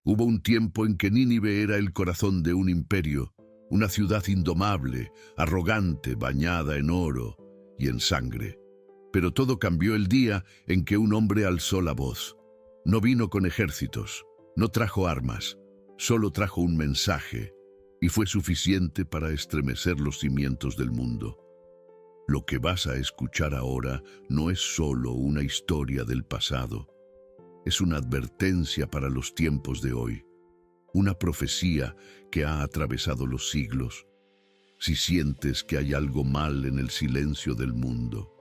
Hubo un tiempo en que Nínive era el corazón de un imperio, una ciudad indomable, arrogante, bañada en oro y en sangre. Pero todo cambió el día en que un hombre alzó la voz. No vino con ejércitos, no trajo armas, solo trajo un mensaje, y fue suficiente para estremecer los cimientos del mundo. Lo que vas a escuchar ahora no es solo una historia del pasado, es una advertencia para los tiempos de hoy, una profecía que ha atravesado los siglos. Si sientes que hay algo mal en el silencio del mundo,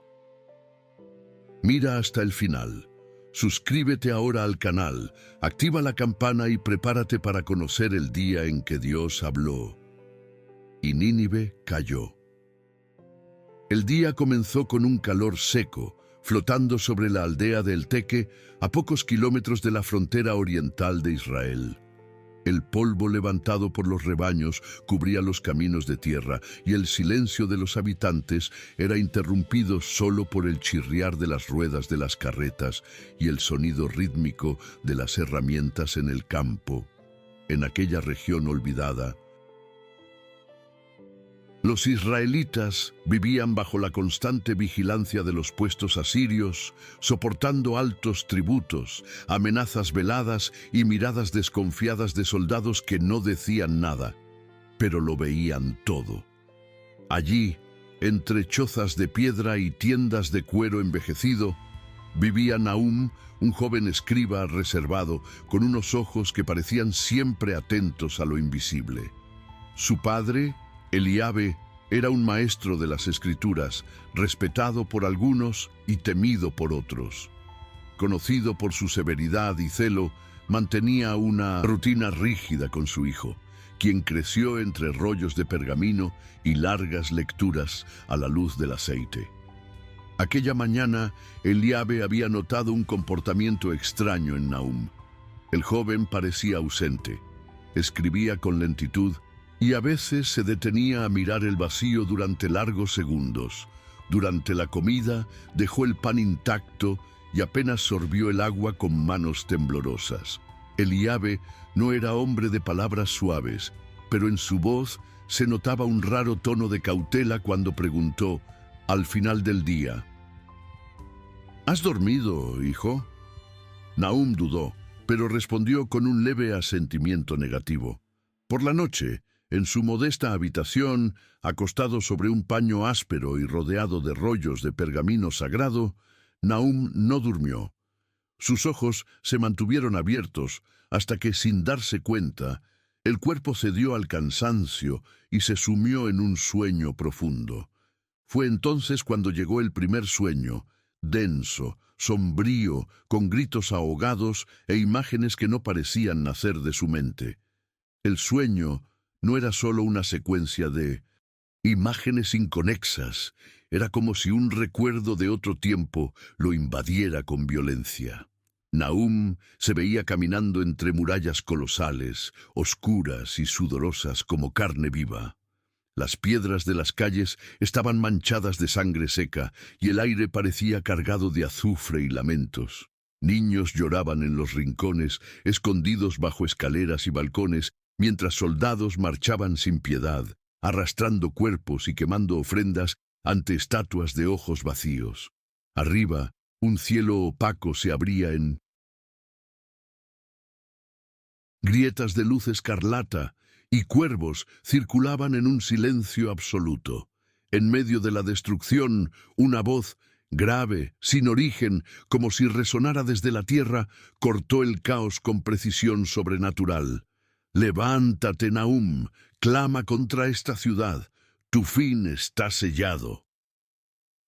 mira hasta el final. Suscríbete ahora al canal, activa la campana y prepárate para conocer el día en que Dios habló. Y Nínive cayó. El día comenzó con un calor seco, flotando sobre la aldea de El Teque, a pocos kilómetros de la frontera oriental de Israel. El polvo levantado por los rebaños cubría los caminos de tierra y el silencio de los habitantes era interrumpido solo por el chirriar de las ruedas de las carretas y el sonido rítmico de las herramientas en el campo. En aquella región olvidada, los israelitas vivían bajo la constante vigilancia de los puestos asirios, soportando altos tributos, amenazas veladas y miradas desconfiadas de soldados que no decían nada, pero lo veían todo. Allí, entre chozas de piedra y tiendas de cuero envejecido, vivía Nahum, un joven escriba reservado, con unos ojos que parecían siempre atentos a lo invisible. Su padre, Eliabe, era un maestro de las escrituras, respetado por algunos y temido por otros. Conocido por su severidad y celo, mantenía una rutina rígida con su hijo, quien creció entre rollos de pergamino y largas lecturas a la luz del aceite. Aquella mañana, Eliabe había notado un comportamiento extraño en Nahum. El joven parecía ausente, escribía con lentitud, y a veces se detenía a mirar el vacío durante largos segundos. Durante la comida dejó el pan intacto y apenas sorbió el agua con manos temblorosas. Eliabe no era hombre de palabras suaves, pero en su voz se notaba un raro tono de cautela cuando preguntó, al final del día: ¿Has dormido, hijo? Nahum dudó, pero respondió con un leve asentimiento negativo. Por la noche, en su modesta habitación, acostado sobre un paño áspero y rodeado de rollos de pergamino sagrado, Nahum no durmió. Sus ojos se mantuvieron abiertos hasta que, sin darse cuenta, el cuerpo cedió al cansancio y se sumió en un sueño profundo. Fue entonces cuando llegó el primer sueño, denso, sombrío, con gritos ahogados e imágenes que no parecían nacer de su mente. El sueño no era solo una secuencia de imágenes inconexas, era como si un recuerdo de otro tiempo lo invadiera con violencia. Nahum se veía caminando entre murallas colosales, oscuras y sudorosas como carne viva. Las piedras de las calles estaban manchadas de sangre seca y el aire parecía cargado de azufre y lamentos. Niños lloraban en los rincones, escondidos bajo escaleras y balcones, mientras soldados marchaban sin piedad, arrastrando cuerpos y quemando ofrendas ante estatuas de ojos vacíos. Arriba, un cielo opaco se abría en grietas de luz escarlata, y cuervos circulaban en un silencio absoluto. En medio de la destrucción, una voz, grave, sin origen, como si resonara desde la tierra, cortó el caos con precisión sobrenatural. «Levántate, Nahum, clama contra esta ciudad, tu fin está sellado».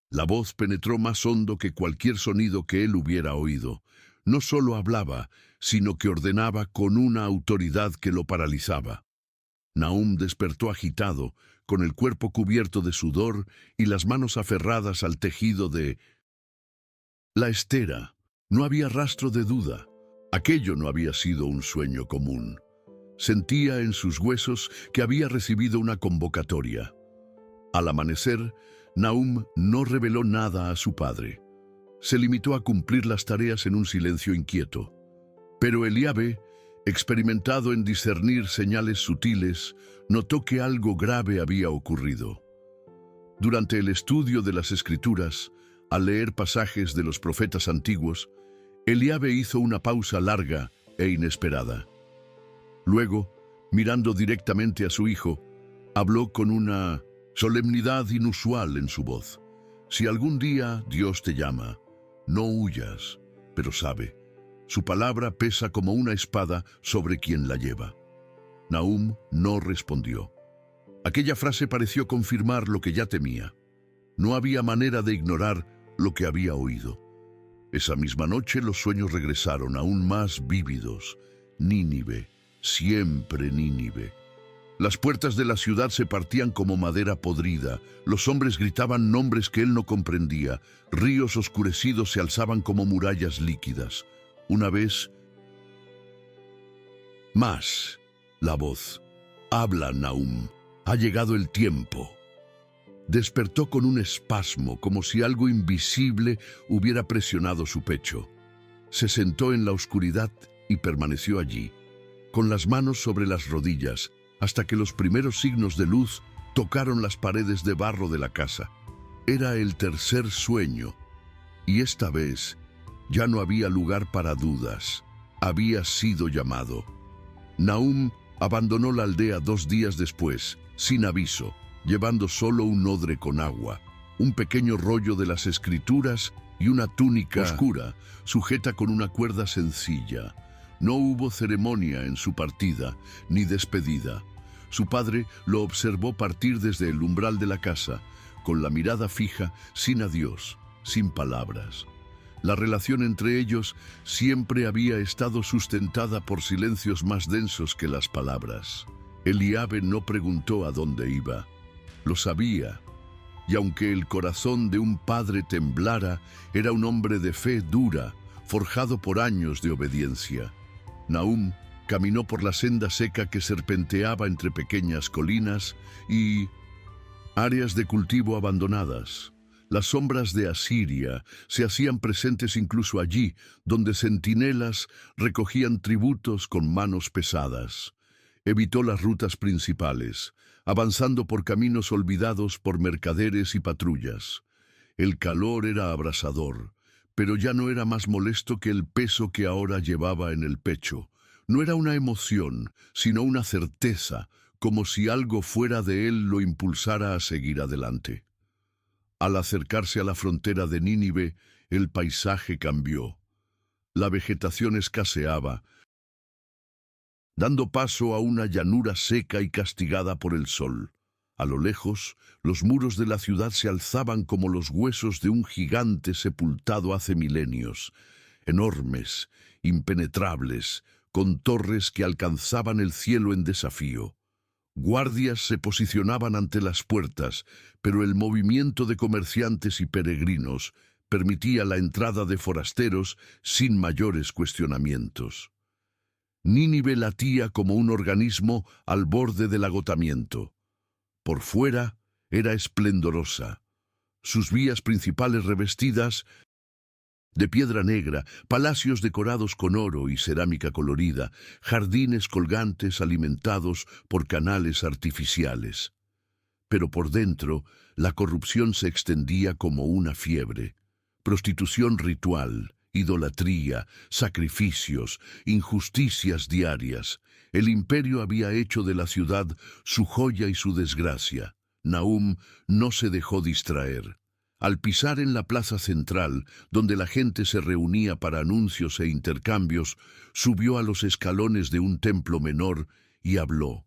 La voz penetró más hondo que cualquier sonido que él hubiera oído. No solo hablaba, sino que ordenaba con una autoridad que lo paralizaba. Nahum despertó agitado, con el cuerpo cubierto de sudor y las manos aferradas al tejido de la estera. No había rastro de duda. Aquello no había sido un sueño común. Sentía en sus huesos que había recibido una convocatoria. Al amanecer, Nahum no reveló nada a su padre. Se limitó a cumplir las tareas en un silencio inquieto. Pero Eliabe Experimentado en discernir señales sutiles, notó que algo grave había ocurrido. Durante el estudio de las Escrituras, al leer pasajes de los profetas antiguos, Eliabe hizo una pausa larga e inesperada. Luego, mirando directamente a su hijo, habló con una solemnidad inusual en su voz. Si algún día Dios te llama, no huyas, pero sabe, su palabra pesa como una espada sobre quien la lleva. Nahum no respondió. Aquella frase pareció confirmar lo que ya temía. No había manera de ignorar lo que había oído. Esa misma noche los sueños regresaron aún más vívidos. Nínive, siempre Nínive. Las puertas de la ciudad se partían como madera podrida, los hombres gritaban nombres que él no comprendía, ríos oscurecidos se alzaban como murallas líquidas. Una vez más, la voz: «Habla, Nahum, ha llegado el tiempo». Despertó con un espasmo, como si algo invisible hubiera presionado su pecho. Se sentó en la oscuridad y permaneció allí, con las manos sobre las rodillas, hasta que los primeros signos de luz tocaron las paredes de barro de la casa. Era el tercer sueño, y esta vez ya no había lugar para dudas. Había sido llamado. Nahum abandonó la aldea 2 días después, sin aviso, llevando solo un odre con agua, un pequeño rollo de las Escrituras y una túnica oscura, sujeta con una cuerda sencilla. No hubo ceremonia en su partida, ni despedida. Su padre lo observó partir desde el umbral de la casa, con la mirada fija, sin adiós, sin palabras. La relación entre ellos siempre había estado sustentada por silencios más densos que las palabras. Eliabe no preguntó a dónde iba. Lo sabía, y aunque el corazón de un padre temblara, era un hombre de fe dura, forjado por años de obediencia. Nahum caminó por la senda seca que serpenteaba entre pequeñas colinas y áreas de cultivo abandonadas. Las sombras de Asiria se hacían presentes incluso allí, donde centinelas recogían tributos con manos pesadas. Evitó las rutas principales, avanzando por caminos olvidados por mercaderes y patrullas. El calor era abrasador, pero ya no era más molesto que el peso que ahora llevaba en el pecho. No era una emoción, sino una certeza, como si algo fuera de él lo impulsara a seguir adelante. Al acercarse a la frontera de Nínive, el paisaje cambió. La vegetación escaseaba, dando paso a una llanura seca y castigada por el sol. A lo lejos, los muros de la ciudad se alzaban como los huesos de un gigante sepultado hace milenios, enormes, impenetrables, con torres que alcanzaban el cielo en desafío. Guardias se posicionaban ante las puertas, pero el movimiento de comerciantes y peregrinos permitía la entrada de forasteros sin mayores cuestionamientos. Nínive latía como un organismo al borde del agotamiento. Por fuera era esplendorosa. Sus vías principales revestidas de piedra negra, palacios decorados con oro y cerámica colorida, jardines colgantes alimentados por canales artificiales. Pero por dentro, la corrupción se extendía como una fiebre. Prostitución ritual, idolatría, sacrificios, injusticias diarias. El imperio había hecho de la ciudad su joya y su desgracia. Nahum no se dejó distraer. Al pisar en la plaza central, donde la gente se reunía para anuncios e intercambios, subió a los escalones de un templo menor y habló.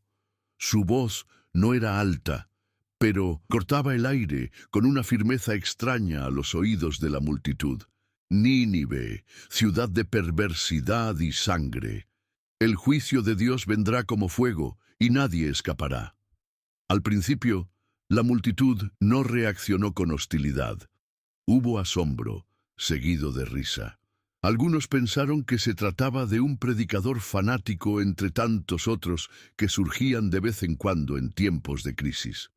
Su voz no era alta, pero cortaba el aire con una firmeza extraña a los oídos de la multitud. Nínive, ciudad de perversidad y sangre. El juicio de Dios vendrá como fuego y nadie escapará. Al principio, la multitud no reaccionó con hostilidad. Hubo asombro, seguido de risa. Algunos pensaron que se trataba de un predicador fanático entre tantos otros que surgían de vez en cuando en tiempos de crisis.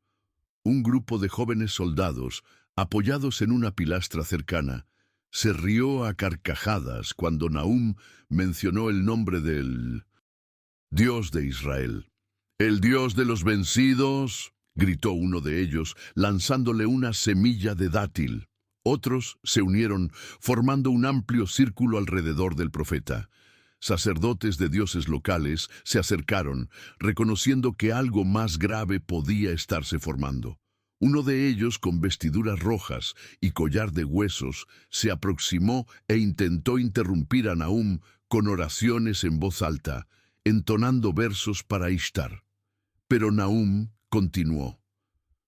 Un grupo de jóvenes soldados, apoyados en una pilastra cercana, se rió a carcajadas cuando Nahum mencionó el nombre del Dios de Israel. «El Dios de los vencidos», gritó uno de ellos, lanzándole una semilla de dátil. Otros se unieron, formando un amplio círculo alrededor del profeta. Sacerdotes de dioses locales se acercaron, reconociendo que algo más grave podía estarse formando. Uno de ellos, con vestiduras rojas y collar de huesos, se aproximó e intentó interrumpir a Nahum con oraciones en voz alta, entonando versos para Ishtar. Pero Nahum continuó.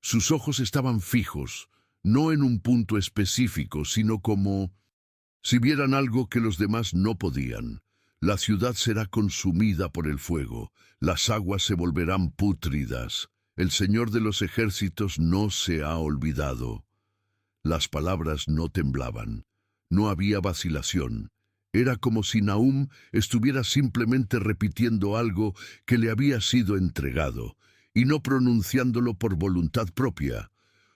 Sus ojos estaban fijos, no en un punto específico, sino como si vieran algo que los demás no podían. La ciudad será consumida por el fuego, las aguas se volverán pútridas. El Señor de los ejércitos no se ha olvidado. Las palabras no temblaban, no había vacilación. Era como si Nahum estuviera simplemente repitiendo algo que le había sido entregado, y no pronunciándolo por voluntad propia.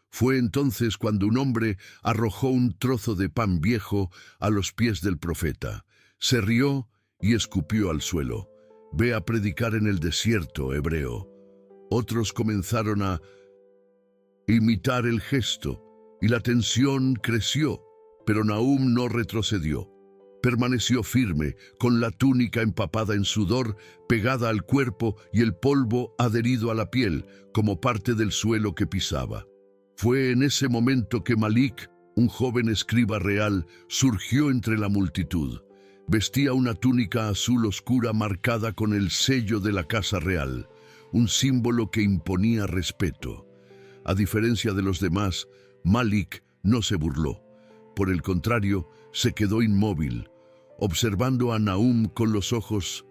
Fue entonces cuando un hombre arrojó un trozo de pan viejo a los pies del profeta. Se rió y escupió al suelo. «Ve a predicar en el desierto, hebreo». Otros comenzaron a imitar el gesto, y la tensión creció, pero Nahum no retrocedió. Permaneció firme, con la túnica empapada en sudor, pegada al cuerpo y el polvo adherido a la piel, como parte del suelo que pisaba. Fue en ese momento que Malik, un joven escriba real, surgió entre la multitud. Vestía una túnica azul oscura marcada con el sello de la casa real, un símbolo que imponía respeto. A diferencia de los demás, Malik no se burló. Por el contrario, se quedó inmóvil, observando a Nahum con los ojos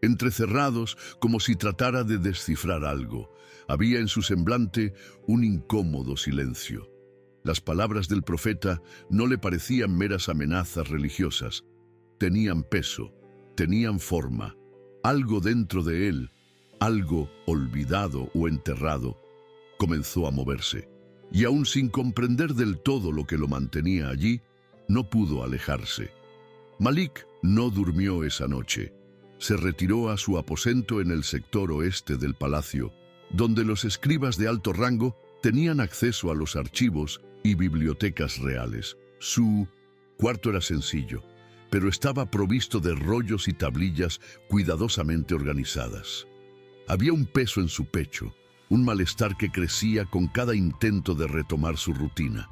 entrecerrados, como si tratara de descifrar algo. Había en su semblante un incómodo silencio. Las palabras del profeta no le parecían meras amenazas religiosas. Tenían peso, tenían forma. Algo dentro de él, algo olvidado o enterrado, comenzó a moverse. Y aún sin comprender del todo lo que lo mantenía allí, no pudo alejarse. Malik no durmió esa noche. Se retiró a su aposento en el sector oeste del palacio, donde los escribas de alto rango tenían acceso a los archivos y bibliotecas reales. Su cuarto era sencillo, pero estaba provisto de rollos y tablillas cuidadosamente organizadas. Había un peso en su pecho, un malestar que crecía con cada intento de retomar su rutina.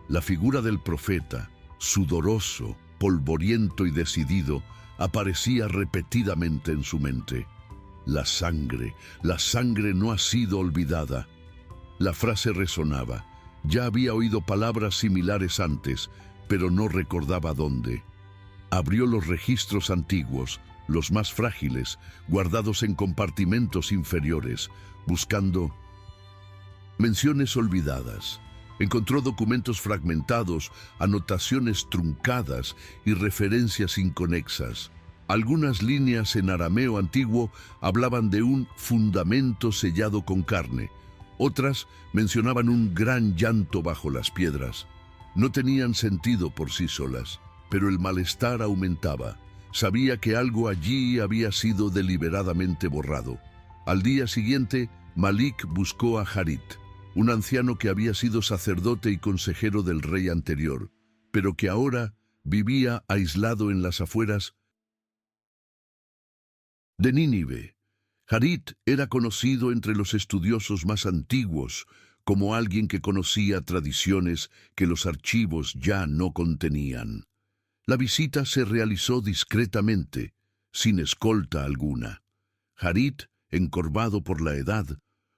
La figura del profeta, sudoroso, polvoriento y decidido, aparecía repetidamente en su mente. La sangre no ha sido olvidada. La frase resonaba. Ya había oído palabras similares antes, pero no recordaba dónde. Abrió los registros antiguos, los más frágiles, guardados en compartimentos inferiores, buscando menciones olvidadas. Encontró documentos fragmentados, anotaciones truncadas y referencias inconexas. Algunas líneas en arameo antiguo hablaban de un fundamento sellado con carne. Otras mencionaban un gran llanto bajo las piedras. No tenían sentido por sí solas, pero el malestar aumentaba. Sabía que algo allí había sido deliberadamente borrado. Al día siguiente, Malik buscó a Harit, un anciano que había sido sacerdote y consejero del rey anterior, pero que ahora vivía aislado en las afueras de Nínive. Harit era conocido entre los estudiosos más antiguos como alguien que conocía tradiciones que los archivos ya no contenían. La visita se realizó discretamente, sin escolta alguna. Harit, encorvado por la edad,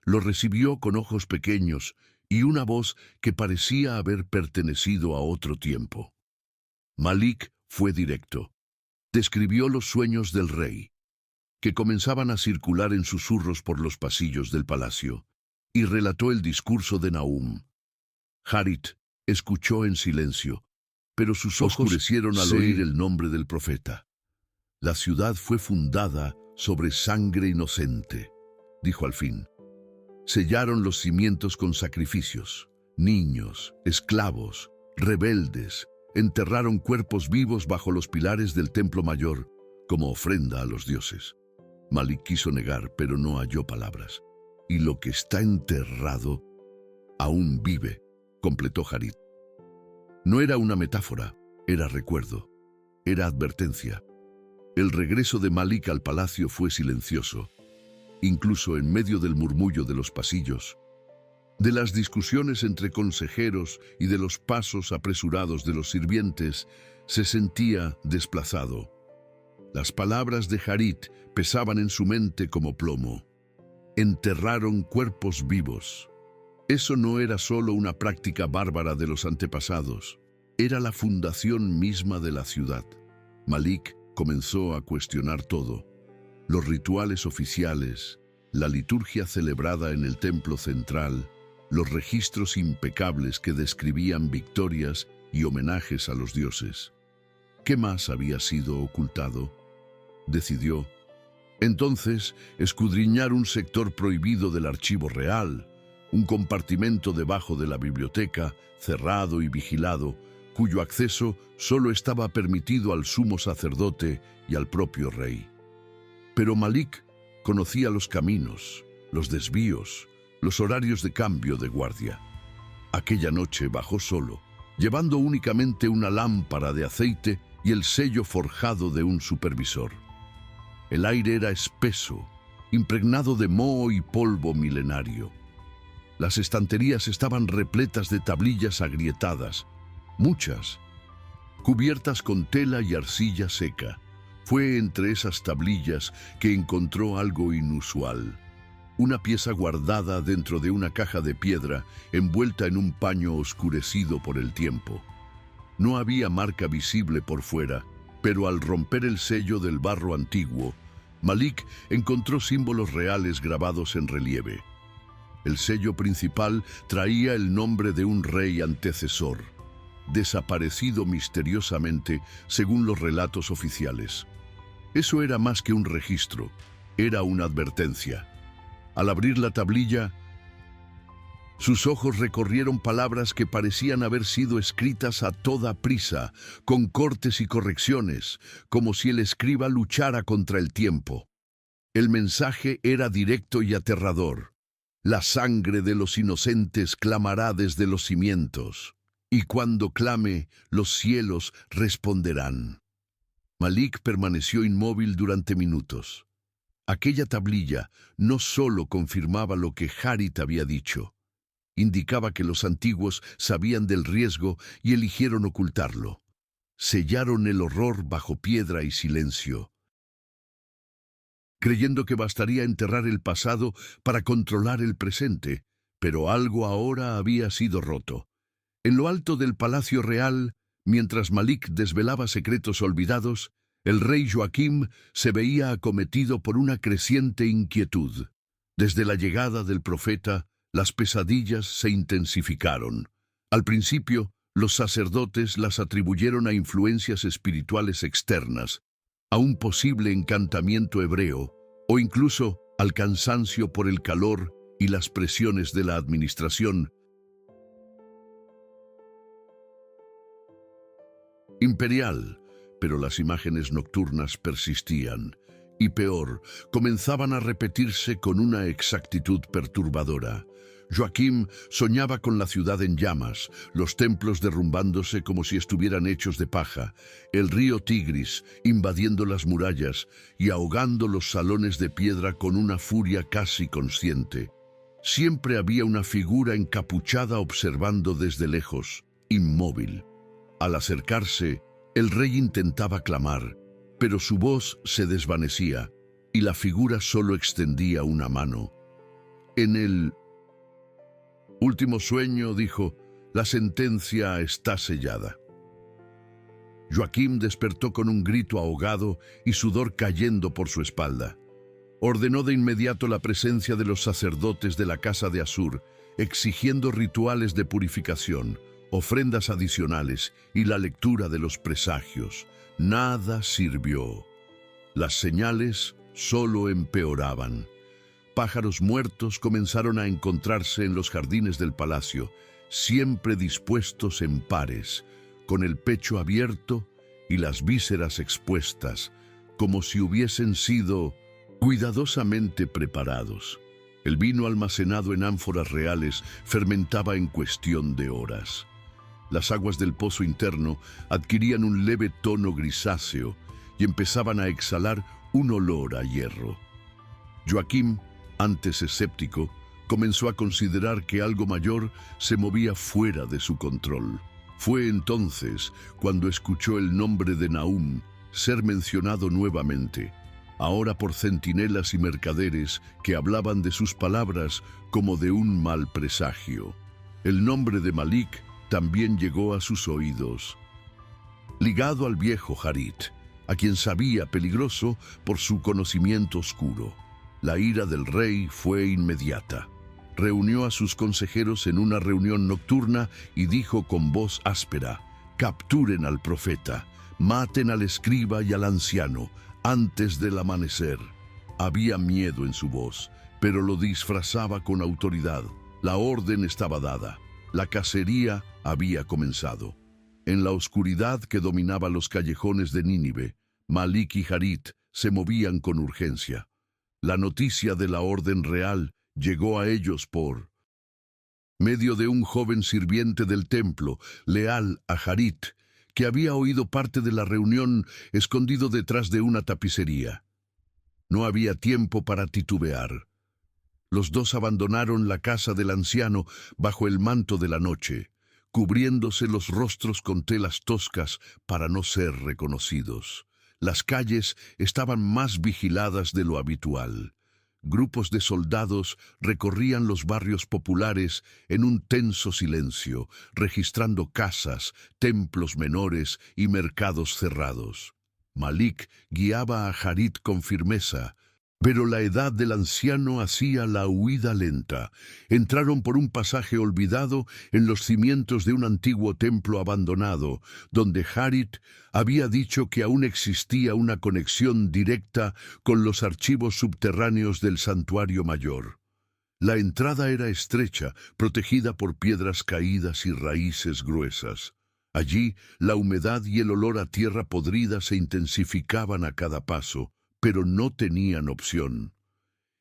lo recibió con ojos pequeños y una voz que parecía haber pertenecido a otro tiempo. Malik fue directo. Describió los sueños del rey, que comenzaban a circular en susurros por los pasillos del palacio, y relató el discurso de Nahum. Harit escuchó en silencio, pero sus ojos oscurecieron al oír el nombre del profeta. La ciudad fue fundada sobre sangre inocente, dijo al fin. Sellaron los cimientos con sacrificios. Niños, esclavos, rebeldes, enterraron cuerpos vivos bajo los pilares del templo mayor como ofrenda a los dioses. Malik quiso negar, pero no halló palabras. Y lo que está enterrado aún vive, completó Harit. No era una metáfora, era recuerdo, era advertencia. El regreso de Malik al palacio fue silencioso. Incluso en medio del murmullo de los pasillos, de las discusiones entre consejeros y de los pasos apresurados de los sirvientes, se sentía desplazado. Las palabras de Harit pesaban en su mente como plomo. Enterraron cuerpos vivos. Eso no era solo una práctica bárbara de los antepasados, era la fundación misma de la ciudad. Malik comenzó a cuestionar todo: los rituales oficiales, la liturgia celebrada en el templo central, los registros impecables que describían victorias y homenajes a los dioses. ¿Qué más había sido ocultado? Decidió, entonces, escudriñar un sector prohibido del archivo real, un compartimento debajo de la biblioteca, cerrado y vigilado, cuyo acceso solo estaba permitido al sumo sacerdote y al propio rey. Pero Malik conocía los caminos, los desvíos, los horarios de cambio de guardia. Aquella noche bajó solo, llevando únicamente una lámpara de aceite y el sello forjado de un supervisor. El aire era espeso, impregnado de moho y polvo milenario. Las estanterías estaban repletas de tablillas agrietadas, muchas, cubiertas con tela y arcilla seca. Fue entre esas tablillas que encontró algo inusual: una pieza guardada dentro de una caja de piedra envuelta en un paño oscurecido por el tiempo. No había marca visible por fuera, pero al romper el sello del barro antiguo, Malik encontró símbolos reales grabados en relieve. El sello principal traía el nombre de un rey antecesor, desaparecido misteriosamente según los relatos oficiales. Eso era más que un registro, era una advertencia. Al abrir la tablilla, sus ojos recorrieron palabras que parecían haber sido escritas a toda prisa, con cortes y correcciones, como si el escriba luchara contra el tiempo. El mensaje era directo y aterrador: la sangre de los inocentes clamará desde los cimientos, y cuando clame, los cielos responderán. Malik permaneció inmóvil durante minutos. Aquella tablilla no solo confirmaba lo que Harit había dicho, indicaba que los antiguos sabían del riesgo y eligieron ocultarlo. Sellaron el horror bajo piedra y silencio, creyendo que bastaría enterrar el pasado para controlar el presente, pero algo ahora había sido roto. En lo alto del Palacio Real, mientras Malik desvelaba secretos olvidados, el rey Joaquim se veía acometido por una creciente inquietud. Desde la llegada del profeta, las pesadillas se intensificaron. Al principio, los sacerdotes las atribuyeron a influencias espirituales externas, a un posible encantamiento hebreo, o incluso al cansancio por el calor y las presiones de la administración imperial. Pero las imágenes nocturnas persistían, y peor, comenzaban a repetirse con una exactitud perturbadora. Joaquim soñaba con la ciudad en llamas, los templos derrumbándose como si estuvieran hechos de paja, el río Tigris invadiendo las murallas y ahogando los salones de piedra con una furia casi consciente. Siempre había una figura encapuchada observando desde lejos, inmóvil. Al acercarse, el rey intentaba clamar, pero su voz se desvanecía y la figura solo extendía una mano. En el último sueño, dijo, la sentencia está sellada. Joaquim despertó con un grito ahogado y sudor cayendo por su espalda. Ordenó de inmediato la presencia de los sacerdotes de la casa de Asur, exigiendo rituales de purificación, ofrendas adicionales y la lectura de los presagios. Nada sirvió. Las señales solo empeoraban. Pájaros muertos comenzaron a encontrarse en los jardines del palacio, siempre dispuestos en pares, con el pecho abierto y las vísceras expuestas, como si hubiesen sido cuidadosamente preparados. El vino almacenado en ánforas reales fermentaba en cuestión de horas. Las aguas del pozo interno adquirían un leve tono grisáceo y empezaban a exhalar un olor a hierro. Joaquim, antes escéptico, comenzó a considerar que algo mayor se movía fuera de su control. Fue entonces cuando escuchó el nombre de Nahum ser mencionado nuevamente, ahora por centinelas y mercaderes que hablaban de sus palabras como de un mal presagio. El nombre de Malik también llegó a sus oídos, ligado al viejo Harit, a quien sabía peligroso por su conocimiento oscuro. La ira del rey fue inmediata. Reunió a sus consejeros en una reunión nocturna y dijo con voz áspera: «Capturen al profeta, maten al escriba y al anciano antes del amanecer». Había miedo en su voz, pero lo disfrazaba con autoridad. La orden estaba dada. La cacería había comenzado. En la oscuridad que dominaba los callejones de Nínive, Malik y Harit se movían con urgencia. La noticia de la orden real llegó a ellos por medio de un joven sirviente del templo, leal a Harit, que había oído parte de la reunión escondido detrás de una tapicería. No había tiempo para titubear. Los dos abandonaron la casa del anciano bajo el manto de la noche, cubriéndose los rostros con telas toscas para no ser reconocidos. Las calles estaban más vigiladas de lo habitual. Grupos de soldados recorrían los barrios populares en un tenso silencio, registrando casas, templos menores y mercados cerrados. Malik guiaba a Harit con firmeza, pero la edad del anciano hacía la huida lenta. Entraron por un pasaje olvidado en los cimientos de un antiguo templo abandonado, donde Harit había dicho que aún existía una conexión directa con los archivos subterráneos del santuario mayor. La entrada era estrecha, protegida por piedras caídas y raíces gruesas. Allí, la humedad y el olor a tierra podrida se intensificaban a cada paso, pero no tenían opción.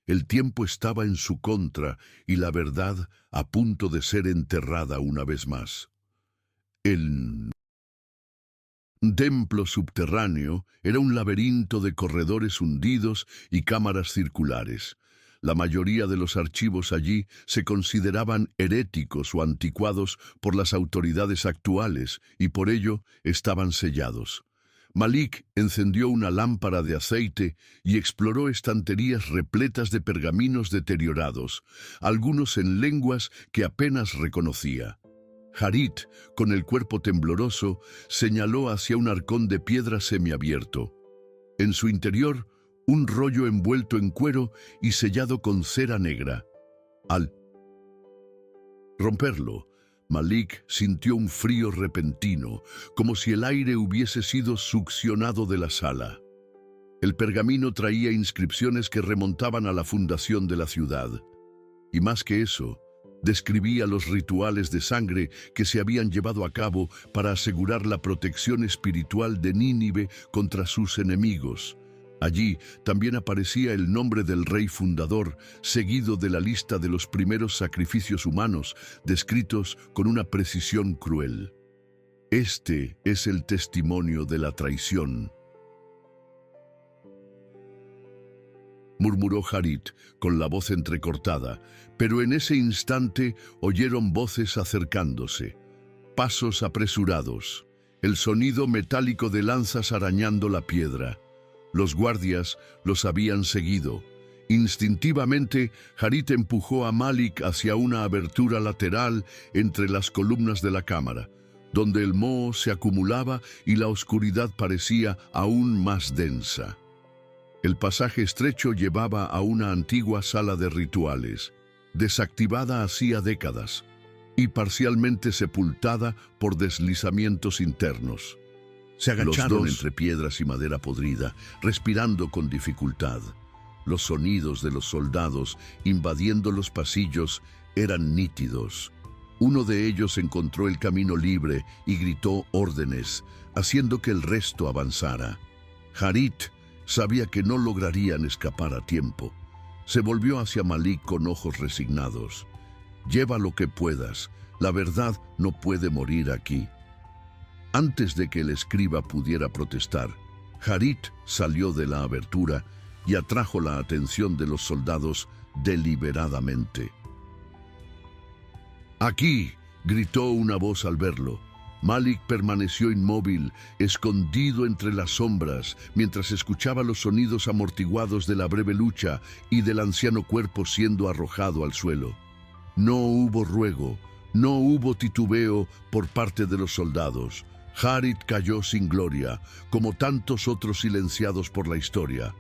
El tiempo estaba en su contra y la verdad a punto de ser enterrada una vez más. El templo subterráneo era un laberinto de corredores hundidos y cámaras circulares. La mayoría de los archivos allí se consideraban heréticos o anticuados por las autoridades actuales y por ello estaban sellados. Malik encendió una lámpara de aceite y exploró estanterías repletas de pergaminos deteriorados, algunos en lenguas que apenas reconocía. Harit, con el cuerpo tembloroso, señaló hacia un arcón de piedra semiabierto. En su interior, un rollo envuelto en cuero y sellado con cera negra. Al romperlo, Malik sintió un frío repentino, como si el aire hubiese sido succionado de la sala. El pergamino traía inscripciones que remontaban a la fundación de la ciudad. Y más que eso, describía los rituales de sangre que se habían llevado a cabo para asegurar la protección espiritual de Nínive contra sus enemigos. Allí también aparecía el nombre del rey fundador, seguido de la lista de los primeros sacrificios humanos, descritos con una precisión cruel. Este es el testimonio de la traición, murmuró Harit con la voz entrecortada, pero en ese instante oyeron voces acercándose, pasos apresurados, el sonido metálico de lanzas arañando la piedra. Los guardias los habían seguido. Instintivamente, Harit empujó a Malik hacia una abertura lateral entre las columnas de la cámara, donde el moho se acumulaba y la oscuridad parecía aún más densa. El pasaje estrecho llevaba a una antigua sala de rituales, desactivada hacía décadas y parcialmente sepultada por deslizamientos internos. Se agacharon entre piedras y madera podrida, respirando con dificultad. Los sonidos de los soldados invadiendo los pasillos eran nítidos. Uno de ellos encontró el camino libre y gritó órdenes, haciendo que el resto avanzara. Harit Sabía que no lograrían escapar a tiempo. Se volvió hacia Malik con ojos resignados. «Lleva lo que puedas. La verdad no puede morir aquí». Antes de que el escriba pudiera protestar, Harit salió de la abertura y atrajo la atención de los soldados deliberadamente. «Aquí», gritó una voz al verlo. Malik permaneció inmóvil, escondido entre las sombras, mientras escuchaba los sonidos amortiguados de la breve lucha y del anciano cuerpo siendo arrojado al suelo. No hubo ruego, no hubo titubeo por parte de los soldados. Harit cayó sin gloria, como tantos otros silenciados por la historia.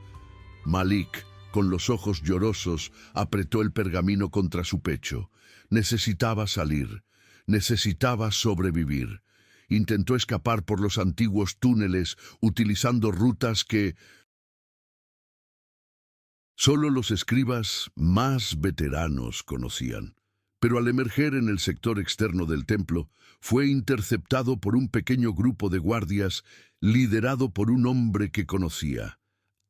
Malik, con los ojos llorosos, apretó el pergamino contra su pecho. Necesitaba salir, necesitaba sobrevivir. Intentó escapar por los antiguos túneles, utilizando rutas que solo los escribas más veteranos conocían. Pero al emerger en el sector externo del templo, fue interceptado por un pequeño grupo de guardias liderado por un hombre que conocía,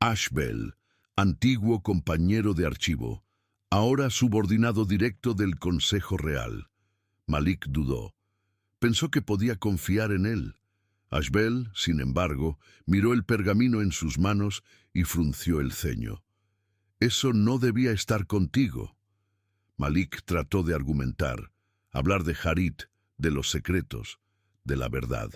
Ashbel, antiguo compañero de archivo, ahora subordinado directo del Consejo Real. Malik dudó. Pensó que podía confiar en él. Ashbel, sin embargo, miró el pergamino en sus manos y frunció el ceño. «Eso no debía estar contigo». Malik trató de argumentar, hablar de Harit, de los secretos, de la verdad.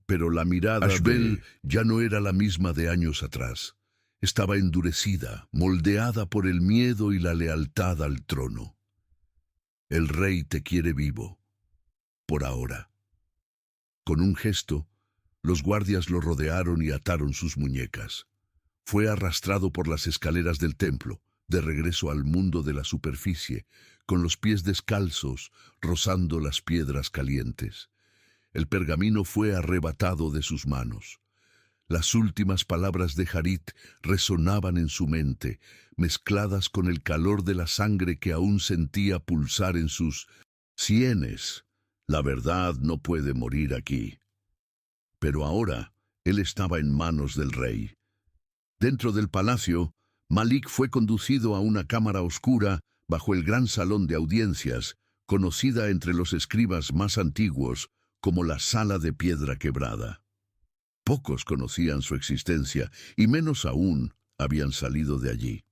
Pero la mirada de Ashbel ya no era la misma de años atrás. Estaba endurecida, moldeada por el miedo y la lealtad al trono. «El rey te quiere vivo. Por ahora». Con un gesto, los guardias lo rodearon y ataron sus muñecas. Fue arrastrado por las escaleras del templo, de regreso al mundo de la superficie, con los pies descalzos, rozando las piedras calientes. El pergamino fue arrebatado de sus manos. Las últimas palabras de Harit resonaban en su mente, mezcladas con el calor de la sangre que aún sentía pulsar en sus sienes. «La verdad no puede morir aquí». Pero ahora él estaba en manos del rey. Dentro del palacio, Malik fue conducido a una cámara oscura bajo el gran salón de audiencias, conocida entre los escribas más antiguos como la Sala de Piedra Quebrada. Pocos conocían su existencia, y menos aún habían salido de allí.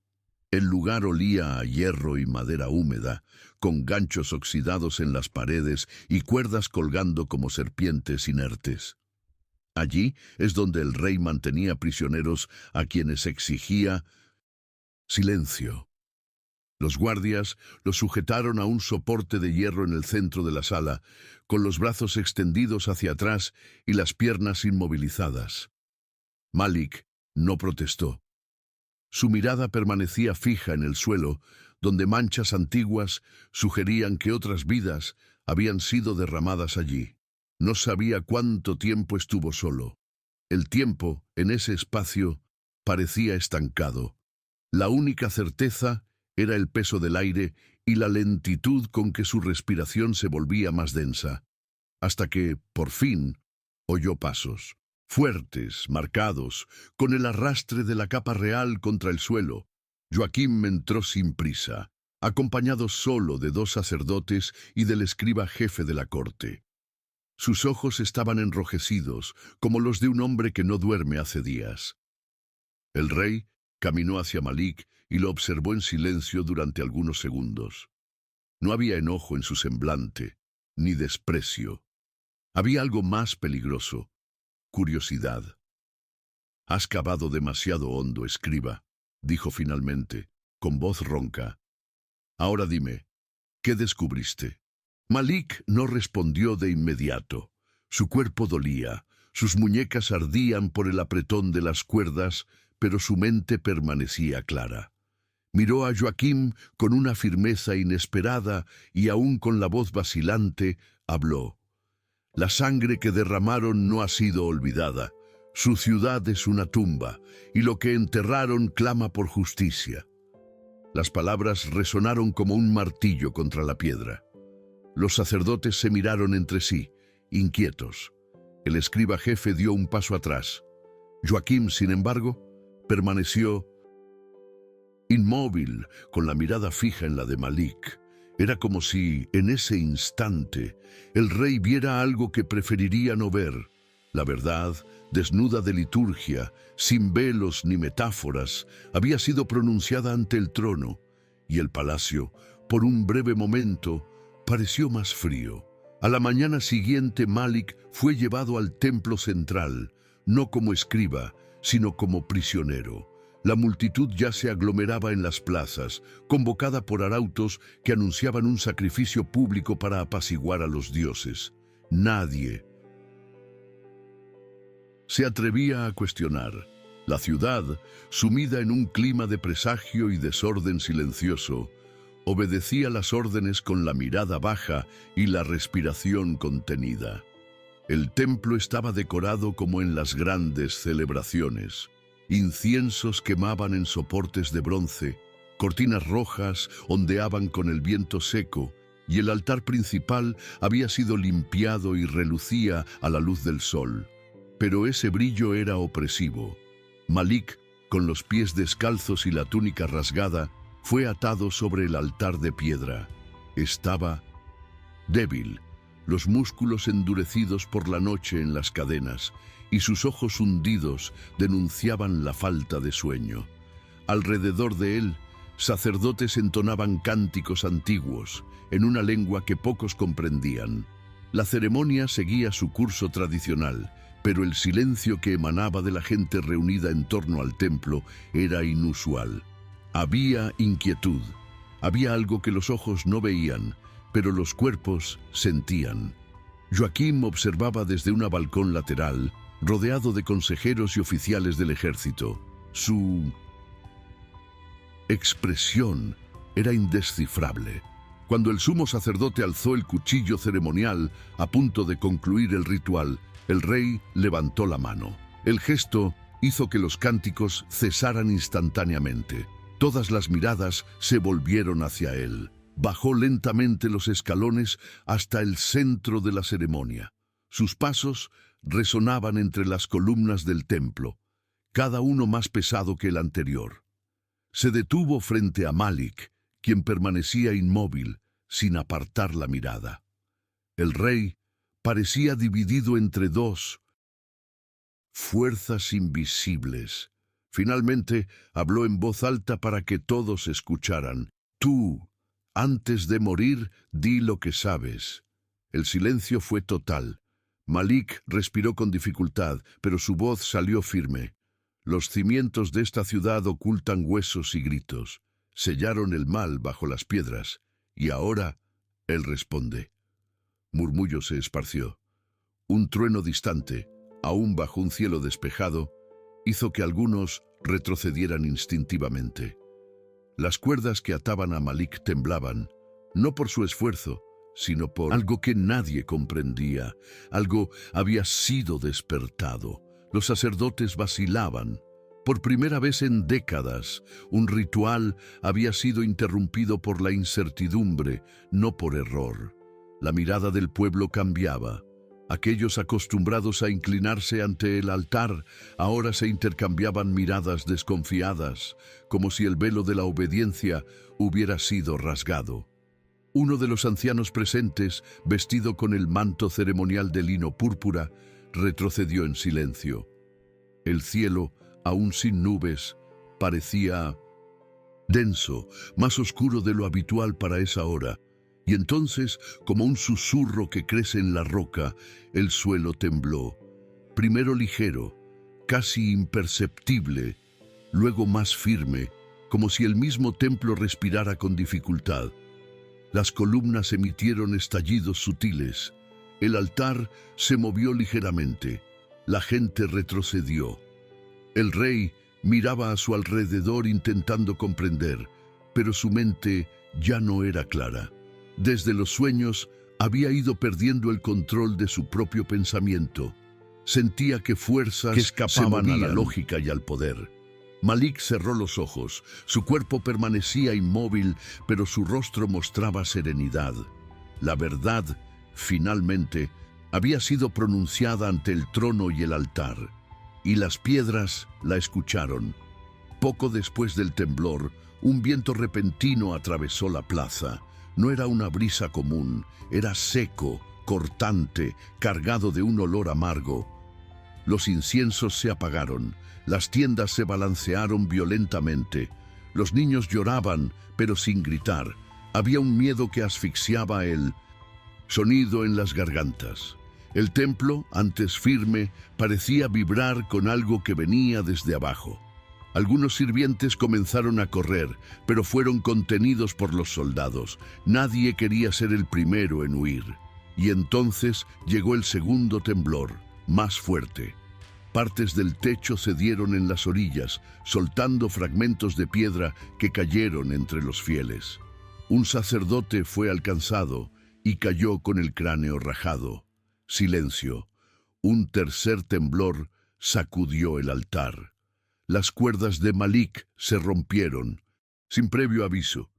El lugar olía a hierro y madera húmeda, con ganchos oxidados en las paredes y cuerdas colgando como serpientes inertes. Allí es donde el rey mantenía prisioneros a quienes exigía silencio. Los guardias lo sujetaron a un soporte de hierro en el centro de la sala, con los brazos extendidos hacia atrás y las piernas inmovilizadas. Malik no protestó. Su mirada permanecía fija en el suelo, donde manchas antiguas sugerían que otras vidas habían sido derramadas allí. No sabía cuánto tiempo estuvo solo. El tiempo, en ese espacio, parecía estancado. La única certeza era el peso del aire y la lentitud con que su respiración se volvía más densa, hasta que, por fin, oyó pasos. Fuertes, marcados, con el arrastre de la capa real contra el suelo. Joaquim entró sin prisa, acompañado solo de 2 sacerdotes y del escriba jefe de la corte. Sus ojos estaban enrojecidos, como los de un hombre que no duerme hace días. El rey caminó hacia Malik y lo observó en silencio durante algunos segundos. No había enojo en su semblante, ni desprecio. Había algo más peligroso. Curiosidad. «Has cavado demasiado hondo, escriba», dijo finalmente, con voz ronca. «Ahora dime, ¿qué descubriste?» Malik no respondió de inmediato. Su cuerpo dolía, sus muñecas ardían por el apretón de las cuerdas, pero su mente permanecía clara. Miró a Joaquim con una firmeza inesperada y aún con la voz vacilante, habló. «La sangre que derramaron no ha sido olvidada. Su ciudad es una tumba, y lo que enterraron clama por justicia». Las palabras resonaron como un martillo contra la piedra. Los sacerdotes se miraron entre sí, inquietos. El escriba jefe dio un paso atrás. Joaquim, sin embargo, permaneció inmóvil, con la mirada fija en la de Malik. Era como si, en ese instante, el rey viera algo que preferiría no ver. La verdad, desnuda de liturgia, sin velos ni metáforas, había sido pronunciada ante el trono, y el palacio, por un breve momento, pareció más frío. A la mañana siguiente, Malik fue llevado al templo central, no como escriba, sino como prisionero. La multitud ya se aglomeraba en las plazas, convocada por arautos que anunciaban un sacrificio público para apaciguar a los dioses. Nadie se atrevía a cuestionar. La ciudad, sumida en un clima de presagio y desorden silencioso, obedecía las órdenes con la mirada baja y la respiración contenida. El templo estaba decorado como en las grandes celebraciones. Inciensos quemaban en soportes de bronce, cortinas rojas ondeaban con el viento seco, y el altar principal había sido limpiado y relucía a la luz del sol. Pero ese brillo era opresivo. Malik, con los pies descalzos y la túnica rasgada, fue atado sobre el altar de piedra. Estaba débil, los músculos endurecidos por la noche en las cadenas, y sus ojos hundidos denunciaban la falta de sueño. Alrededor de él, sacerdotes entonaban cánticos antiguos, en una lengua que pocos comprendían. La ceremonia seguía su curso tradicional, pero el silencio que emanaba de la gente reunida en torno al templo era inusual. Había inquietud, había algo que los ojos no veían, pero los cuerpos sentían. Joaquim observaba desde un balcón lateral, rodeado de consejeros y oficiales del ejército. Su expresión era indescifrable. Cuando el sumo sacerdote alzó el cuchillo ceremonial a punto de concluir el ritual, el rey levantó la mano. El gesto hizo que los cánticos cesaran instantáneamente. Todas las miradas se volvieron hacia él. Bajó lentamente los escalones hasta el centro de la ceremonia. Sus pasos resonaban entre las columnas del templo, cada uno más pesado que el anterior. Se detuvo frente a Malik, quien permanecía inmóvil, sin apartar la mirada. El rey parecía dividido entre dos fuerzas invisibles. Finalmente habló en voz alta para que todos escucharan. «Tú, antes de morir, di lo que sabes». El silencio fue total. Malik respiró con dificultad, pero su voz salió firme. «Los cimientos de esta ciudad ocultan huesos y gritos. Sellaron el mal bajo las piedras. Y ahora él responde». Murmullo se esparció. Un trueno distante, aún bajo un cielo despejado, hizo que algunos retrocedieran instintivamente. Las cuerdas que ataban a Malik temblaban, no por su esfuerzo, sino por algo que nadie comprendía. Algo había sido despertado. Los sacerdotes vacilaban. Por primera vez en décadas, un ritual había sido interrumpido por la incertidumbre, no por error. La mirada del pueblo cambiaba. Aquellos acostumbrados a inclinarse ante el altar ahora se intercambiaban miradas desconfiadas, como si el velo de la obediencia hubiera sido rasgado. Uno de los ancianos presentes, vestido con el manto ceremonial de lino púrpura, retrocedió en silencio. El cielo, aún sin nubes, parecía denso, más oscuro de lo habitual para esa hora. Y entonces, como un susurro que crece en la roca, el suelo tembló. Primero ligero, casi imperceptible, luego más firme, como si el mismo templo respirara con dificultad. Las columnas emitieron estallidos sutiles. El altar se movió ligeramente. La gente retrocedió. El rey miraba a su alrededor intentando comprender, pero su mente ya no era clara. Desde los sueños había ido perdiendo el control de su propio pensamiento. Sentía que fuerzas que escapaban a la lógica y al poder. Malik cerró los ojos. Su cuerpo permanecía inmóvil, pero su rostro mostraba serenidad. La verdad, finalmente, había sido pronunciada ante el trono y el altar, y las piedras la escucharon. Poco después del temblor, un viento repentino atravesó la plaza. No era una brisa común, era seco, cortante, cargado de un olor amargo. Los inciensos se apagaron, las tiendas se balancearon violentamente. Los niños lloraban, pero sin gritar. Había un miedo que asfixiaba el sonido en las gargantas. El templo, antes firme, parecía vibrar con algo que venía desde abajo. Algunos sirvientes comenzaron a correr, pero fueron contenidos por los soldados. Nadie quería ser el primero en huir. Y entonces llegó el segundo temblor, más fuerte. Partes del techo cedieron en las orillas, soltando fragmentos de piedra que cayeron entre los fieles. Un sacerdote fue alcanzado y cayó con el cráneo rajado. Silencio. Un tercer temblor sacudió el altar. Las cuerdas de Malik se rompieron, sin previo aviso.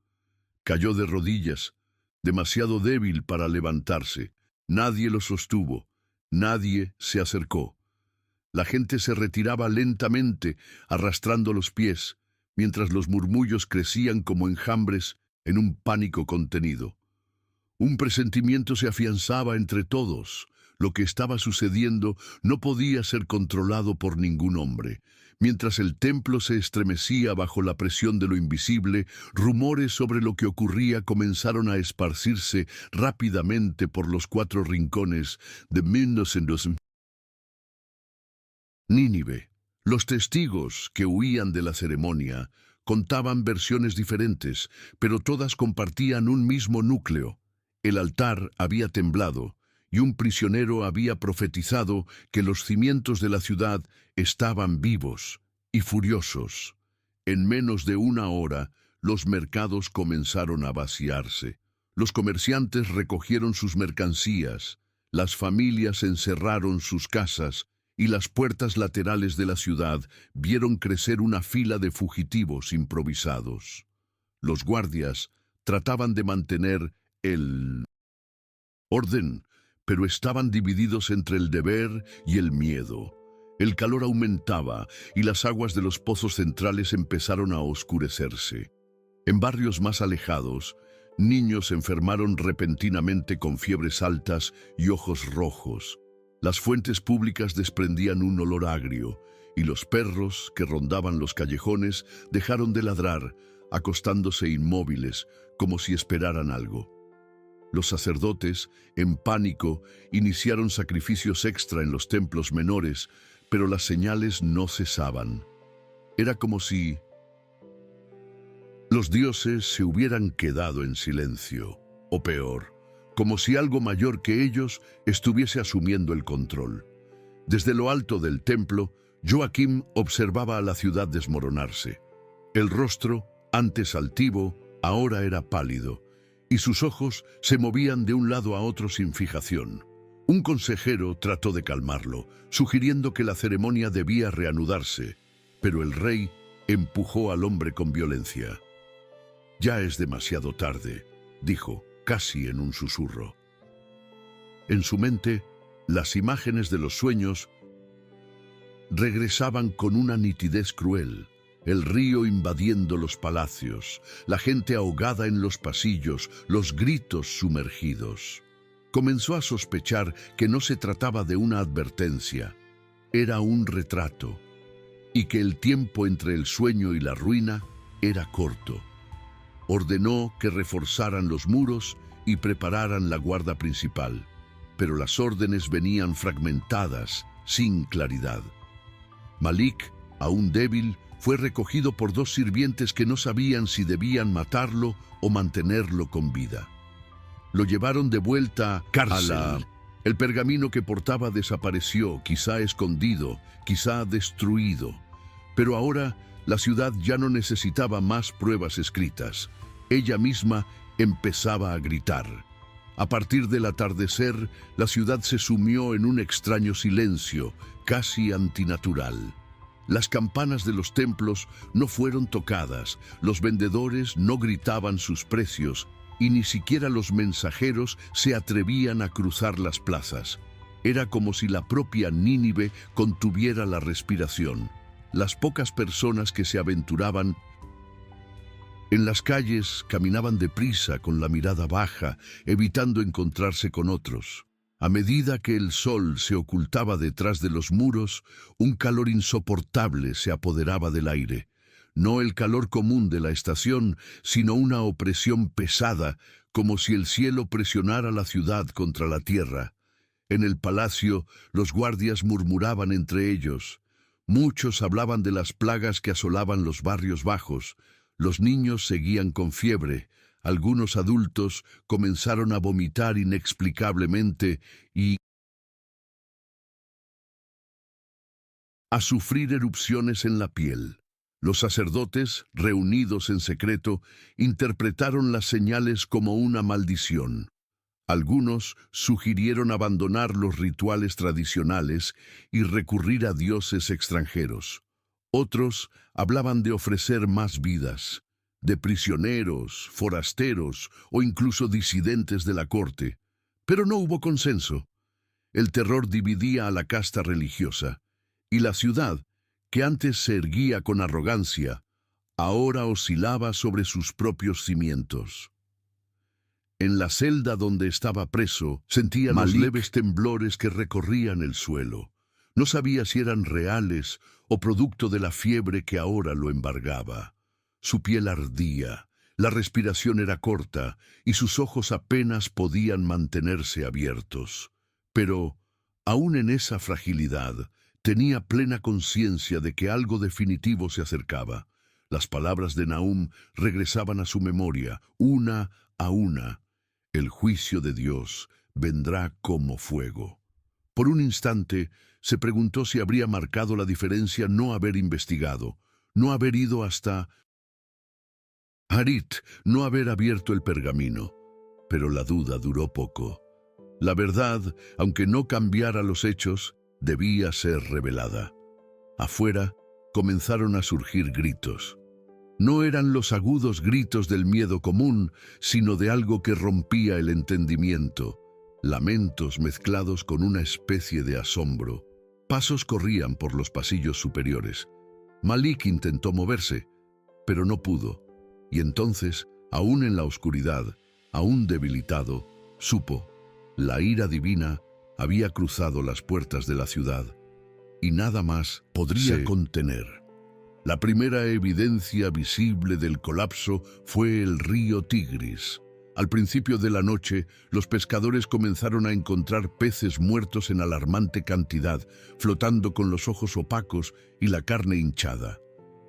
Cayó de rodillas, demasiado débil para levantarse. Nadie lo sostuvo, nadie se acercó. La gente se retiraba lentamente, arrastrando los pies, mientras los murmullos crecían como enjambres en un pánico contenido. Un presentimiento se afianzaba entre todos. Lo que estaba sucediendo no podía ser controlado por ningún hombre. Mientras el templo se estremecía bajo la presión de lo invisible, rumores sobre lo que ocurría comenzaron a esparcirse rápidamente por los 4 rincones de Nínive. Los testigos que huían de la ceremonia contaban versiones diferentes, pero todas compartían un mismo núcleo. El altar había temblado, y un prisionero había profetizado que los cimientos de la ciudad estaban vivos y furiosos. En menos de una hora, los mercados comenzaron a vaciarse. Los comerciantes recogieron sus mercancías, las familias encerraron sus casas y las puertas laterales de la ciudad vieron crecer una fila de fugitivos improvisados. Los guardias trataban de mantener el orden, pero estaban divididos entre el deber y el miedo. El calor aumentaba y las aguas de los pozos centrales empezaron a oscurecerse. En barrios más alejados, niños se enfermaron repentinamente con fiebres altas y ojos rojos. Las fuentes públicas desprendían un olor agrio, y los perros que rondaban los callejones dejaron de ladrar, acostándose inmóviles, como si esperaran algo. Los sacerdotes, en pánico, iniciaron sacrificios extra en los templos menores, pero las señales no cesaban. Era como si los dioses se hubieran quedado en silencio, o peor, como si algo mayor que ellos estuviese asumiendo el control. Desde lo alto del templo, Joaquim observaba a la ciudad desmoronarse. El rostro, antes altivo, ahora era pálido, y sus ojos se movían de un lado a otro sin fijación. Un consejero trató de calmarlo, sugiriendo que la ceremonia debía reanudarse, pero el rey empujó al hombre con violencia. «Ya es demasiado tarde», dijo, casi en un susurro. En su mente, las imágenes de los sueños regresaban con una nitidez cruel. El río invadiendo los palacios, la gente ahogada en los pasillos, los gritos sumergidos. Comenzó a sospechar que no se trataba de una advertencia, era un retrato, y que el tiempo entre el sueño y la ruina era corto. Ordenó que reforzaran los muros y prepararan la guarda principal, pero las órdenes venían fragmentadas, sin claridad. Malik, aún débil, fue recogido por 2 sirvientes que no sabían si debían matarlo o mantenerlo con vida. Lo llevaron de vuelta a cárcel. El pergamino que portaba desapareció, quizá escondido, quizá destruido. Pero ahora la ciudad ya no necesitaba más pruebas escritas. Ella misma empezaba a gritar. A partir del atardecer, la ciudad se sumió en un extraño silencio, casi antinatural. Las campanas de los templos no fueron tocadas, los vendedores no gritaban sus precios, y ni siquiera los mensajeros se atrevían a cruzar las plazas. Era como si la propia Nínive contuviera la respiración. Las pocas personas que se aventuraban en las calles caminaban deprisa con la mirada baja, evitando encontrarse con otros. A medida que el sol se ocultaba detrás de los muros, un calor insoportable se apoderaba del aire. No el calor común de la estación, sino una opresión pesada, como si el cielo presionara la ciudad contra la tierra. En el palacio, los guardias murmuraban entre ellos. Muchos hablaban de las plagas que asolaban los barrios bajos. Los niños seguían con fiebre. Algunos adultos comenzaron a vomitar inexplicablemente y a sufrir erupciones en la piel. Los sacerdotes, reunidos en secreto, interpretaron las señales como una maldición. Algunos sugirieron abandonar los rituales tradicionales y recurrir a dioses extranjeros. Otros hablaban de ofrecer más vidas, de prisioneros, forasteros o incluso disidentes de la corte. Pero no hubo consenso. El terror dividía a la casta religiosa, y la ciudad, que antes se erguía con arrogancia, ahora oscilaba sobre sus propios cimientos. En la celda donde estaba preso, sentía los leves temblores que recorrían el suelo. No sabía si eran reales o producto de la fiebre que ahora lo embargaba. Su piel ardía, la respiración era corta y sus ojos apenas podían mantenerse abiertos. Pero, aún en esa fragilidad, tenía plena conciencia de que algo definitivo se acercaba. Las palabras de Nahum regresaban a su memoria, una a una. El juicio de Dios vendrá como fuego. Por un instante, se preguntó si habría marcado la diferencia no haber investigado, no haber ido hasta Harit, no haber abierto el pergamino. Pero la duda duró poco. La verdad, aunque no cambiara los hechos, debía ser revelada. Afuera comenzaron a surgir gritos. No eran los agudos gritos del miedo común, sino de algo que rompía el entendimiento. Lamentos mezclados con una especie de asombro. Pasos corrían por los pasillos superiores. Malik intentó moverse, pero no pudo. Y entonces, aún en la oscuridad, aún debilitado, supo, la ira divina había cruzado las puertas de la ciudad, y nada más podría contener. La primera evidencia visible del colapso fue el río Tigris. Al principio de la noche, los pescadores comenzaron a encontrar peces muertos en alarmante cantidad, flotando con los ojos opacos y la carne hinchada.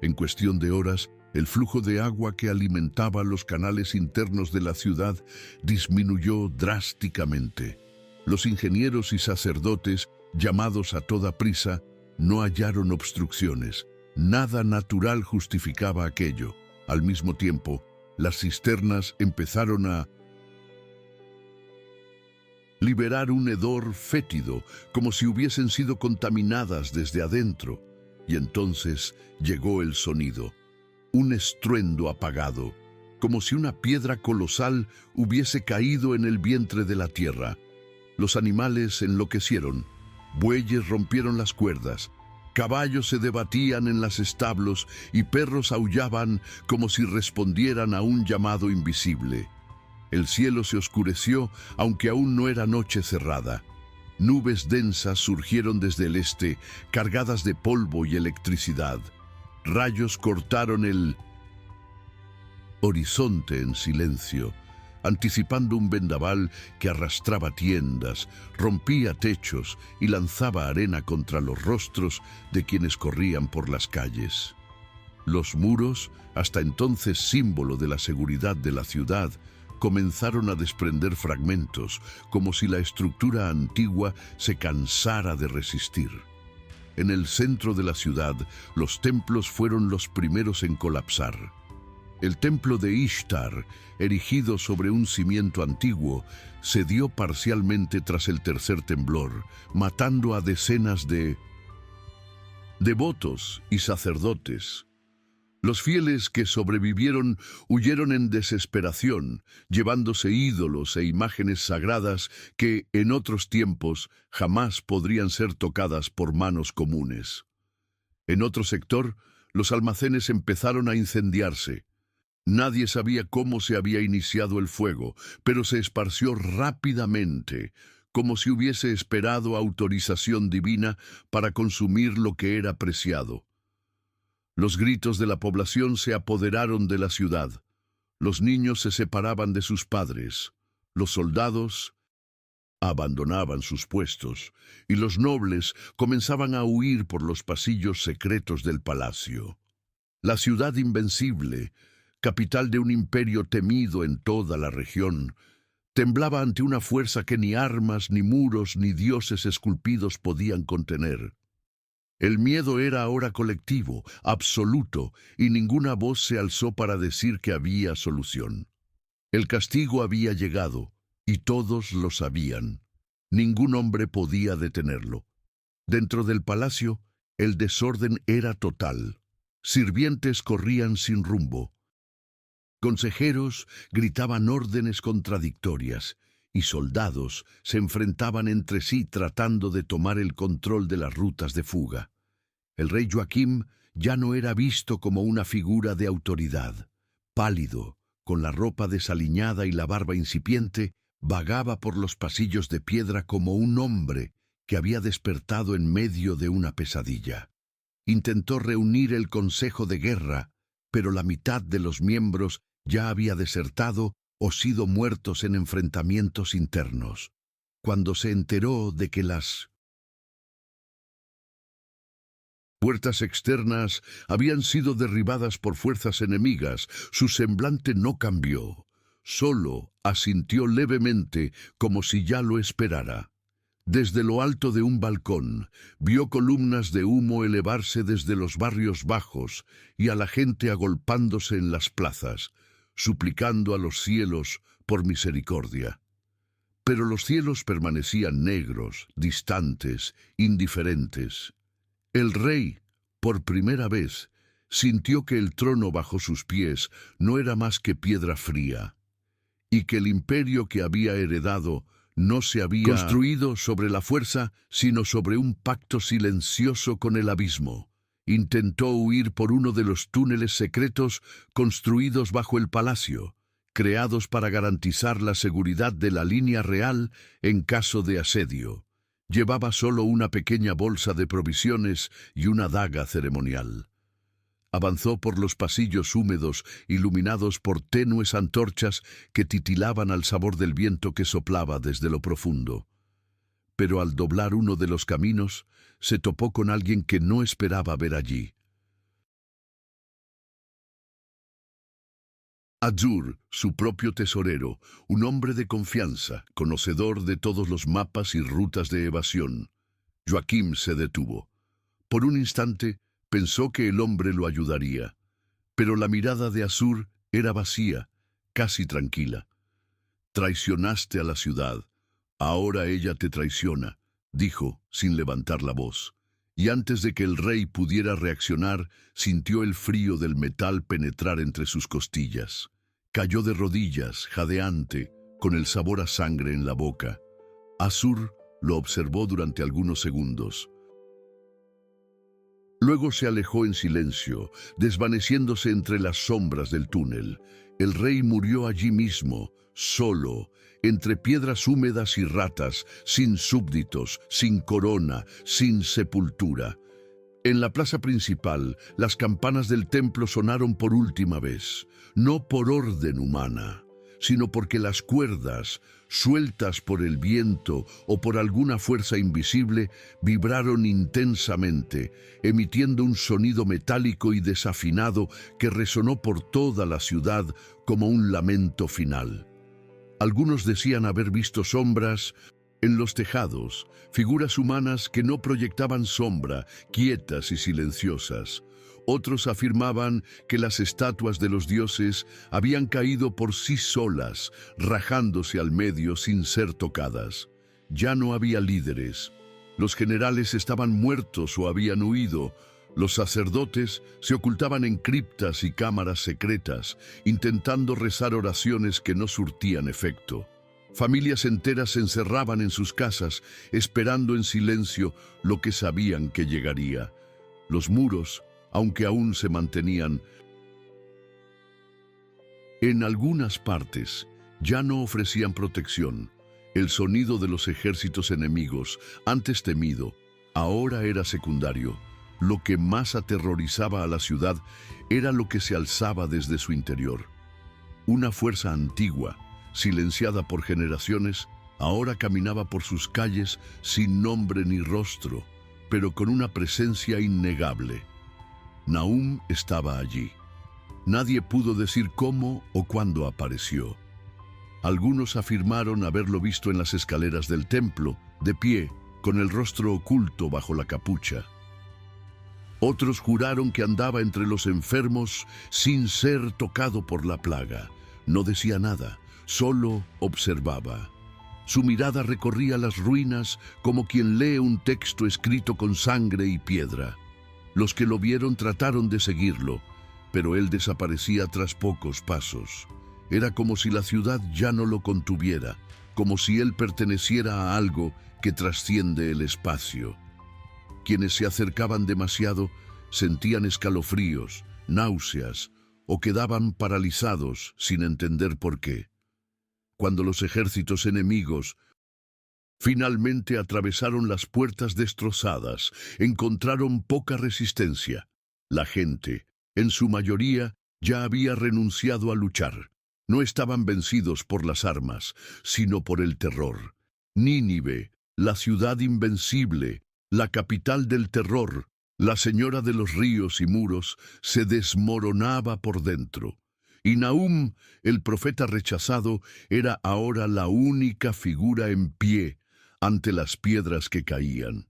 En cuestión de horas, el flujo de agua que alimentaba los canales internos de la ciudad disminuyó drásticamente. Los ingenieros y sacerdotes, llamados a toda prisa, no hallaron obstrucciones. Nada natural justificaba aquello. Al mismo tiempo, las cisternas empezaron a liberar un hedor fétido, como si hubiesen sido contaminadas desde adentro. Y entonces llegó el sonido, un estruendo apagado, como si una piedra colosal hubiese caído en el vientre de la tierra. Los animales enloquecieron, bueyes rompieron las cuerdas, caballos se debatían en los establos y perros aullaban como si respondieran a un llamado invisible. El cielo se oscureció, aunque aún no era noche cerrada. Nubes densas surgieron desde el este, cargadas de polvo y electricidad. Rayos cortaron el horizonte en silencio, anticipando un vendaval que arrastraba tiendas, rompía techos y lanzaba arena contra los rostros de quienes corrían por las calles. Los muros, hasta entonces símbolo de la seguridad de la ciudad, comenzaron a desprender fragmentos, como si la estructura antigua se cansara de resistir. En el centro de la ciudad, los templos fueron los primeros en colapsar. El templo de Ishtar, erigido sobre un cimiento antiguo, cedió parcialmente tras el tercer temblor, matando a decenas de devotos y sacerdotes. Los fieles que sobrevivieron huyeron en desesperación, llevándose ídolos e imágenes sagradas que, en otros tiempos, jamás podrían ser tocadas por manos comunes. En otro sector, los almacenes empezaron a incendiarse. Nadie sabía cómo se había iniciado el fuego, pero se esparció rápidamente, como si hubiese esperado autorización divina para consumir lo que era preciado. Los gritos de la población se apoderaron de la ciudad. Los niños se separaban de sus padres. Los soldados abandonaban sus puestos, y los nobles comenzaban a huir por los pasillos secretos del palacio. La ciudad invencible, capital de un imperio temido en toda la región, temblaba ante una fuerza que ni armas, ni muros, ni dioses esculpidos podían contener. El miedo era ahora colectivo, absoluto, y ninguna voz se alzó para decir que había solución. El castigo había llegado, y todos lo sabían. Ningún hombre podía detenerlo. Dentro del palacio, el desorden era total. Sirvientes corrían sin rumbo. Consejeros gritaban órdenes contradictorias, y soldados se enfrentaban entre sí tratando de tomar el control de las rutas de fuga. El rey Joaquim ya no era visto como una figura de autoridad. Pálido, con la ropa desaliñada y la barba incipiente, vagaba por los pasillos de piedra como un hombre que había despertado en medio de una pesadilla. Intentó reunir el consejo de guerra, pero la mitad de los miembros ya había desertado o sido muertos en enfrentamientos internos. Cuando se enteró de que las puertas externas habían sido derribadas por fuerzas enemigas, su semblante no cambió. Solo asintió levemente, como si ya lo esperara. Desde lo alto de un balcón, vio columnas de humo elevarse desde los barrios bajos y a la gente agolpándose en las plazas, suplicando a los cielos por misericordia. Pero los cielos permanecían negros, distantes, indiferentes. El rey, por primera vez, sintió que el trono bajo sus pies no era más que piedra fría, y que el imperio que había heredado no se había construido sobre la fuerza, sino sobre un pacto silencioso con el abismo. Intentó huir por uno de los túneles secretos construidos bajo el palacio, creados para garantizar la seguridad de la línea real en caso de asedio. Llevaba solo una pequeña bolsa de provisiones y una daga ceremonial. Avanzó por los pasillos húmedos, iluminados por tenues antorchas que titilaban al sabor del viento que soplaba desde lo profundo. Pero al doblar uno de los caminos, se topó con alguien que no esperaba ver allí. Azur, su propio tesorero, un hombre de confianza, conocedor de todos los mapas y rutas de evasión. Joaquim se detuvo. Por un instante, pensó que el hombre lo ayudaría, pero la mirada de Azur era vacía, casi tranquila. Traicionaste a la ciudad, ahora ella te traiciona, dijo, sin levantar la voz. Y antes de que el rey pudiera reaccionar, sintió el frío del metal penetrar entre sus costillas. Cayó de rodillas, jadeante, con el sabor a sangre en la boca. Azur lo observó durante algunos segundos. Luego se alejó en silencio, desvaneciéndose entre las sombras del túnel. El rey murió allí mismo, solo, entre piedras húmedas y ratas, sin súbditos, sin corona, sin sepultura. En la plaza principal, las campanas del templo sonaron por última vez, no por orden humana, sino porque las cuerdas, sueltas por el viento o por alguna fuerza invisible, vibraron intensamente, emitiendo un sonido metálico y desafinado que resonó por toda la ciudad como un lamento final. Algunos decían haber visto sombras en los tejados, figuras humanas que no proyectaban sombra, quietas y silenciosas. Otros afirmaban que las estatuas de los dioses habían caído por sí solas, rajándose al medio sin ser tocadas. Ya no había líderes. Los generales estaban muertos o habían huido. Los sacerdotes se ocultaban en criptas y cámaras secretas, intentando rezar oraciones que no surtían efecto. Familias enteras se encerraban en sus casas, esperando en silencio lo que sabían que llegaría. Los muros, aunque aún se mantenían en algunas partes, ya no ofrecían protección. El sonido de los ejércitos enemigos, antes temido, ahora era secundario. Lo que más aterrorizaba a la ciudad era lo que se alzaba desde su interior. Una fuerza antigua, silenciada por generaciones, ahora caminaba por sus calles sin nombre ni rostro, pero con una presencia innegable. Nahum estaba allí. Nadie pudo decir cómo o cuándo apareció. Algunos afirmaron haberlo visto en las escaleras del templo, de pie, con el rostro oculto bajo la capucha. Otros juraron que andaba entre los enfermos sin ser tocado por la plaga. No decía nada, solo observaba. Su mirada recorría las ruinas como quien lee un texto escrito con sangre y piedra. Los que lo vieron trataron de seguirlo, pero él desaparecía tras pocos pasos. Era como si la ciudad ya no lo contuviera, como si él perteneciera a algo que trasciende el espacio. Quienes se acercaban demasiado sentían escalofríos, náuseas o quedaban paralizados sin entender por qué. Cuando los ejércitos enemigos finalmente atravesaron las puertas destrozadas, encontraron poca resistencia. La gente, en su mayoría, ya había renunciado a luchar. No estaban vencidos por las armas, sino por el terror. Nínive, la ciudad invencible, la capital del terror, la señora de los ríos y muros, se desmoronaba por dentro. Y Nahum, el profeta rechazado, era ahora la única figura en pie ante las piedras que caían.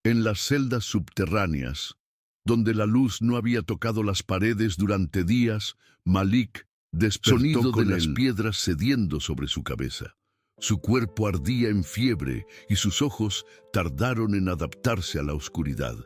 En las celdas subterráneas, donde la luz no había tocado las paredes durante días, Malik despertó sonido con las piedras cediendo sobre su cabeza. Su cuerpo ardía en fiebre y sus ojos tardaron en adaptarse a la oscuridad.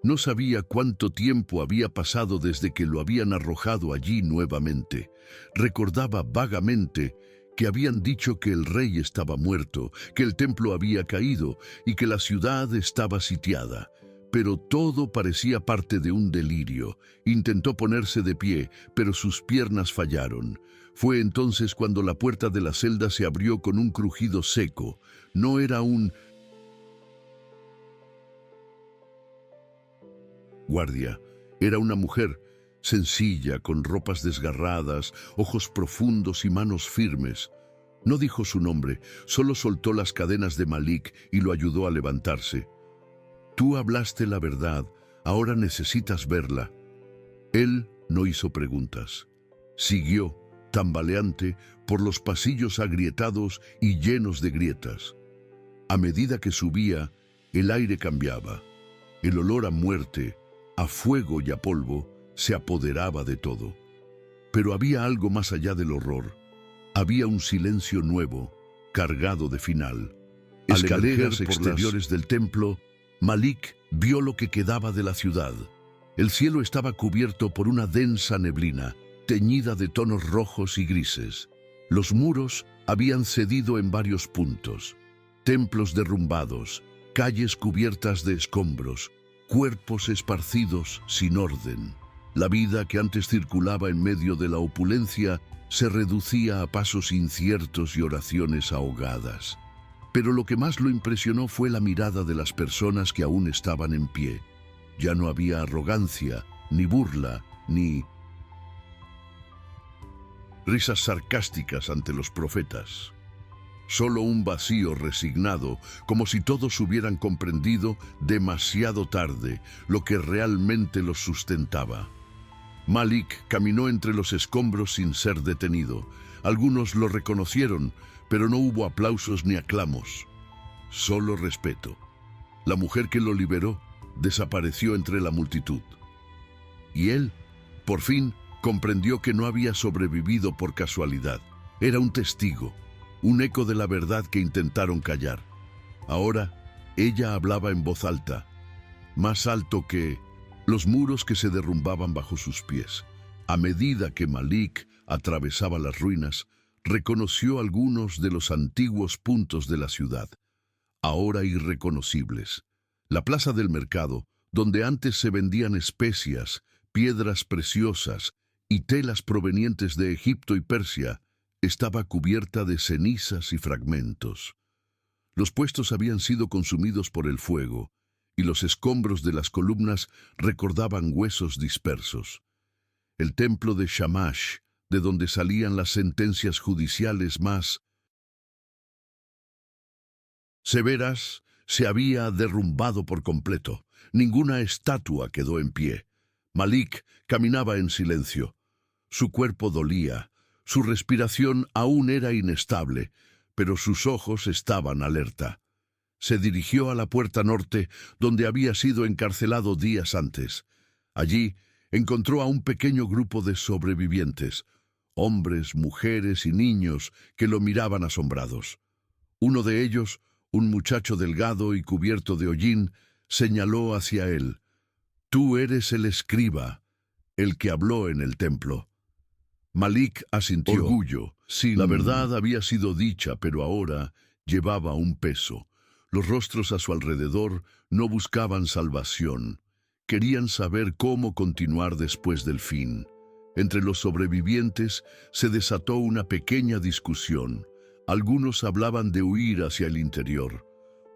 No sabía cuánto tiempo había pasado desde que lo habían arrojado allí nuevamente. Recordaba vagamente que habían dicho que el rey estaba muerto, que el templo había caído y que la ciudad estaba sitiada. Pero todo parecía parte de un delirio. Intentó ponerse de pie, pero sus piernas fallaron. Fue entonces cuando la puerta de la celda se abrió con un crujido seco. No era un guardia, era una mujer, sencilla, con ropas desgarradas, ojos profundos y manos firmes. No dijo su nombre, solo soltó las cadenas de Malik y lo ayudó a levantarse. Tú hablaste la verdad, ahora necesitas verla. Él no hizo preguntas. Siguió, tambaleante, por los pasillos agrietados y llenos de grietas. A medida que subía, el aire cambiaba. El olor a muerte, a fuego y a polvo, se apoderaba de todo. Pero había algo más allá del horror. Había un silencio nuevo, cargado de final. Escaleras exteriores del templo, Malik vio lo que quedaba de la ciudad. El cielo estaba cubierto por una densa neblina, teñida de tonos rojos y grises. Los muros habían cedido en varios puntos. Templos derrumbados, calles cubiertas de escombros, cuerpos esparcidos sin orden. La vida que antes circulaba en medio de la opulencia se reducía a pasos inciertos y oraciones ahogadas. Pero lo que más lo impresionó fue la mirada de las personas que aún estaban en pie. Ya no había arrogancia, ni burla, ni risas sarcásticas ante los profetas. Solo un vacío resignado, como si todos hubieran comprendido demasiado tarde lo que realmente los sustentaba. Malik caminó entre los escombros sin ser detenido. Algunos lo reconocieron, pero no hubo aplausos ni aclamos. Solo respeto. La mujer que lo liberó desapareció entre la multitud. Y él, por fin, comprendió que no había sobrevivido por casualidad. Era un testigo, un eco de la verdad que intentaron callar. Ahora, ella hablaba en voz alta, más alto que los muros que se derrumbaban bajo sus pies. A medida que Malik atravesaba las ruinas, reconoció algunos de los antiguos puntos de la ciudad, ahora irreconocibles. La plaza del mercado, donde antes se vendían especias, piedras preciosas y telas provenientes de Egipto y Persia, estaba cubierta de cenizas y fragmentos. Los puestos habían sido consumidos por el fuego, y los escombros de las columnas recordaban huesos dispersos. El templo de Shamash, de donde salían las sentencias judiciales más severas, se había derrumbado por completo. Ninguna estatua quedó en pie. Malik caminaba en silencio. Su cuerpo dolía, su respiración aún era inestable, pero sus ojos estaban alerta. Se dirigió a la puerta norte, donde había sido encarcelado días antes. Allí encontró a un pequeño grupo de sobrevivientes, hombres, mujeres y niños que lo miraban asombrados. Uno de ellos, un muchacho delgado y cubierto de hollín, señaló hacia él. «Tú eres el escriba, el que habló en el templo». Malik asintió. Orgullo. Sí, la verdad había sido dicha, pero ahora llevaba un peso. Los rostros a su alrededor no buscaban salvación. Querían saber cómo continuar después del fin. Entre los sobrevivientes se desató una pequeña discusión. Algunos hablaban de huir hacia el interior,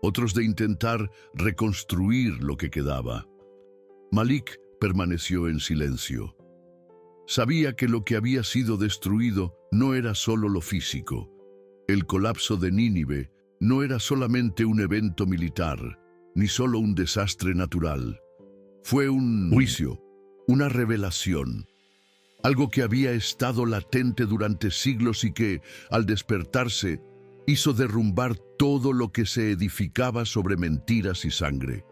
otros de intentar reconstruir lo que quedaba. Malik permaneció en silencio. Sabía que lo que había sido destruido no era solo lo físico. El colapso de Nínive no era solamente un evento militar, ni solo un desastre natural. Fue un juicio, una revelación, algo que había estado latente durante siglos y que, al despertarse, hizo derrumbar todo lo que se edificaba sobre mentiras y sangre.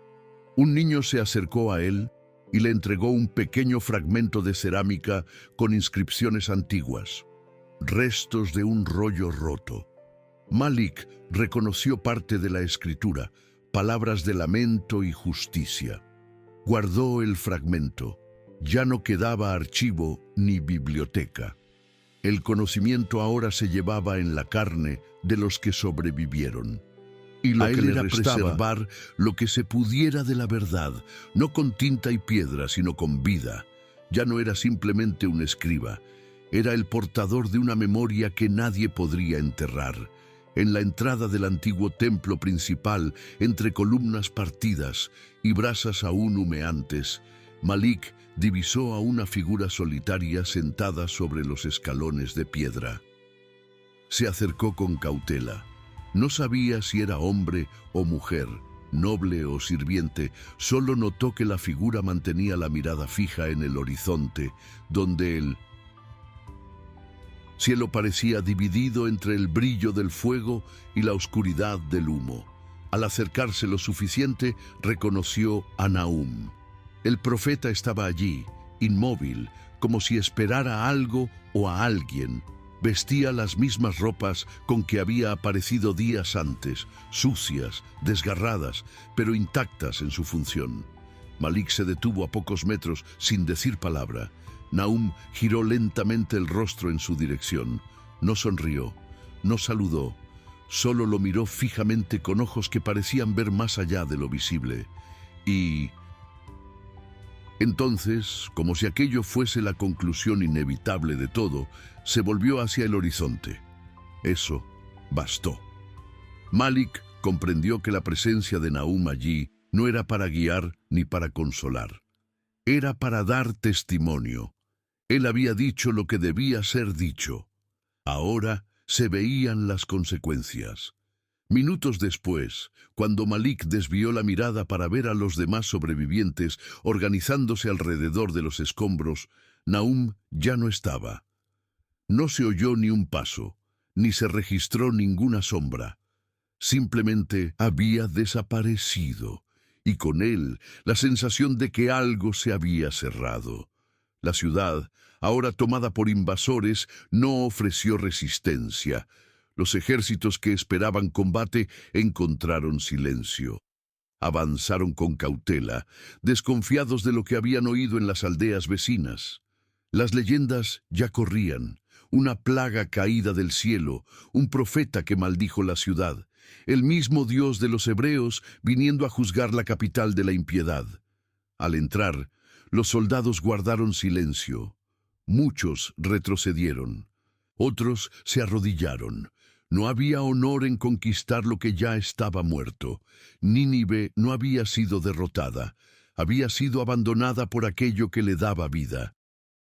Un niño se acercó a él y le entregó un pequeño fragmento de cerámica con inscripciones antiguas, restos de un rollo roto. Malik reconoció parte de la escritura, palabras de lamento y justicia. Guardó el fragmento. Ya no quedaba archivo ni biblioteca. El conocimiento ahora se llevaba en la carne de los que sobrevivieron. Y lo que le restaba preservar lo que se pudiera de la verdad, no con tinta y piedra, sino con vida. Ya no era simplemente un escriba, era el portador de una memoria que nadie podría enterrar. En la entrada del antiguo templo principal, entre columnas partidas y brasas aún humeantes, Malik divisó a una figura solitaria sentada sobre los escalones de piedra. Se acercó con cautela. No sabía si era hombre o mujer, noble o sirviente, solo notó que la figura mantenía la mirada fija en el horizonte, donde el cielo parecía dividido entre el brillo del fuego y la oscuridad del humo. Al acercarse lo suficiente, reconoció a Nahum. El profeta estaba allí, inmóvil, como si esperara algo o a alguien. Vestía las mismas ropas con que había aparecido días antes, sucias, desgarradas, pero intactas en su función. Malik se detuvo a pocos metros sin decir palabra. Nahum giró lentamente el rostro en su dirección. No sonrió, no saludó, solo lo miró fijamente con ojos que parecían ver más allá de lo visible. Y entonces, como si aquello fuese la conclusión inevitable de todo, se volvió hacia el horizonte. Eso bastó. Malik comprendió que la presencia de Nahum allí no era para guiar ni para consolar. Era para dar testimonio. Él había dicho lo que debía ser dicho. Ahora se veían las consecuencias. Minutos después, cuando Malik desvió la mirada para ver a los demás sobrevivientes organizándose alrededor de los escombros, Nahum ya no estaba. No se oyó ni un paso, ni se registró ninguna sombra. Simplemente había desaparecido, y con él la sensación de que algo se había cerrado. La ciudad, ahora tomada por invasores, no ofreció resistencia. Los ejércitos que esperaban combate encontraron silencio. Avanzaron con cautela, desconfiados de lo que habían oído en las aldeas vecinas. Las leyendas ya corrían. Una plaga caída del cielo, un profeta que maldijo la ciudad, el mismo Dios de los hebreos viniendo a juzgar la capital de la impiedad. Al entrar, los soldados guardaron silencio. Muchos retrocedieron. Otros se arrodillaron. No había honor en conquistar lo que ya estaba muerto. Nínive no había sido derrotada. Había sido abandonada por aquello que le daba vida.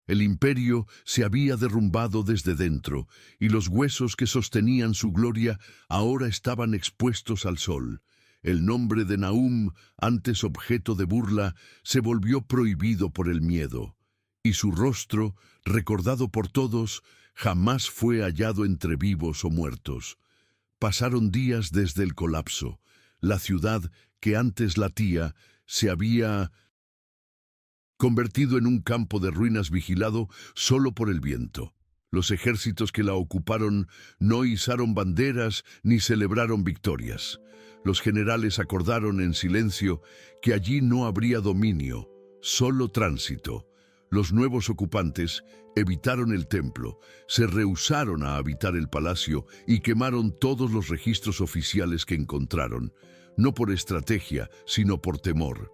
El imperio se había derrumbado desde dentro, y los huesos que sostenían su gloria ahora estaban expuestos al sol. El nombre de Nahum, antes objeto de burla, se volvió prohibido por el miedo, y su rostro, recordado por todos, jamás fue hallado entre vivos o muertos. Pasaron días desde el colapso. La ciudad, que antes latía, se había convertido en un campo de ruinas vigilado solo por el viento. Los ejércitos que la ocuparon no izaron banderas ni celebraron victorias. Los generales acordaron en silencio que allí no habría dominio, solo tránsito. Los nuevos ocupantes evitaron el templo, se rehusaron a habitar el palacio y quemaron todos los registros oficiales que encontraron, no por estrategia, sino por temor.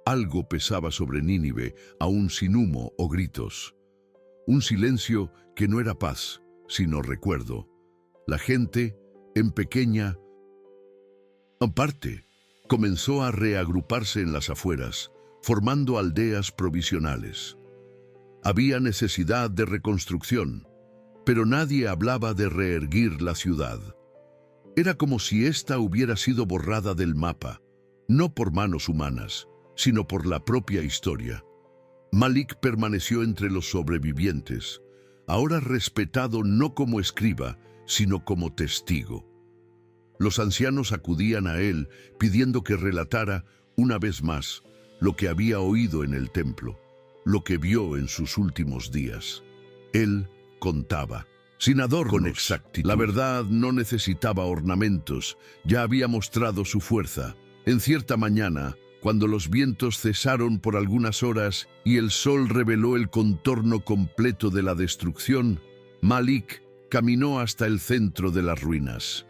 Algo pesaba sobre Nínive, aún sin humo o gritos. Un silencio que no era paz, sino recuerdo. La gente, en pequeña parte, comenzó a reagruparse en las afueras, formando aldeas provisionales. Había necesidad de reconstrucción, pero nadie hablaba de reerguir la ciudad. Era como si ésta hubiera sido borrada del mapa, no por manos humanas, sino por la propia historia. Malik permaneció entre los sobrevivientes, ahora respetado no como escriba, sino como testigo. Los ancianos acudían a él pidiendo que relatara, una vez más, lo que había oído en el templo, lo que vio en sus últimos días. Él contaba, sin adornos, con exactitud. La verdad no necesitaba ornamentos, ya había mostrado su fuerza. En cierta mañana, cuando los vientos cesaron por algunas horas y el sol reveló el contorno completo de la destrucción, Malik caminó hasta el centro de las ruinas.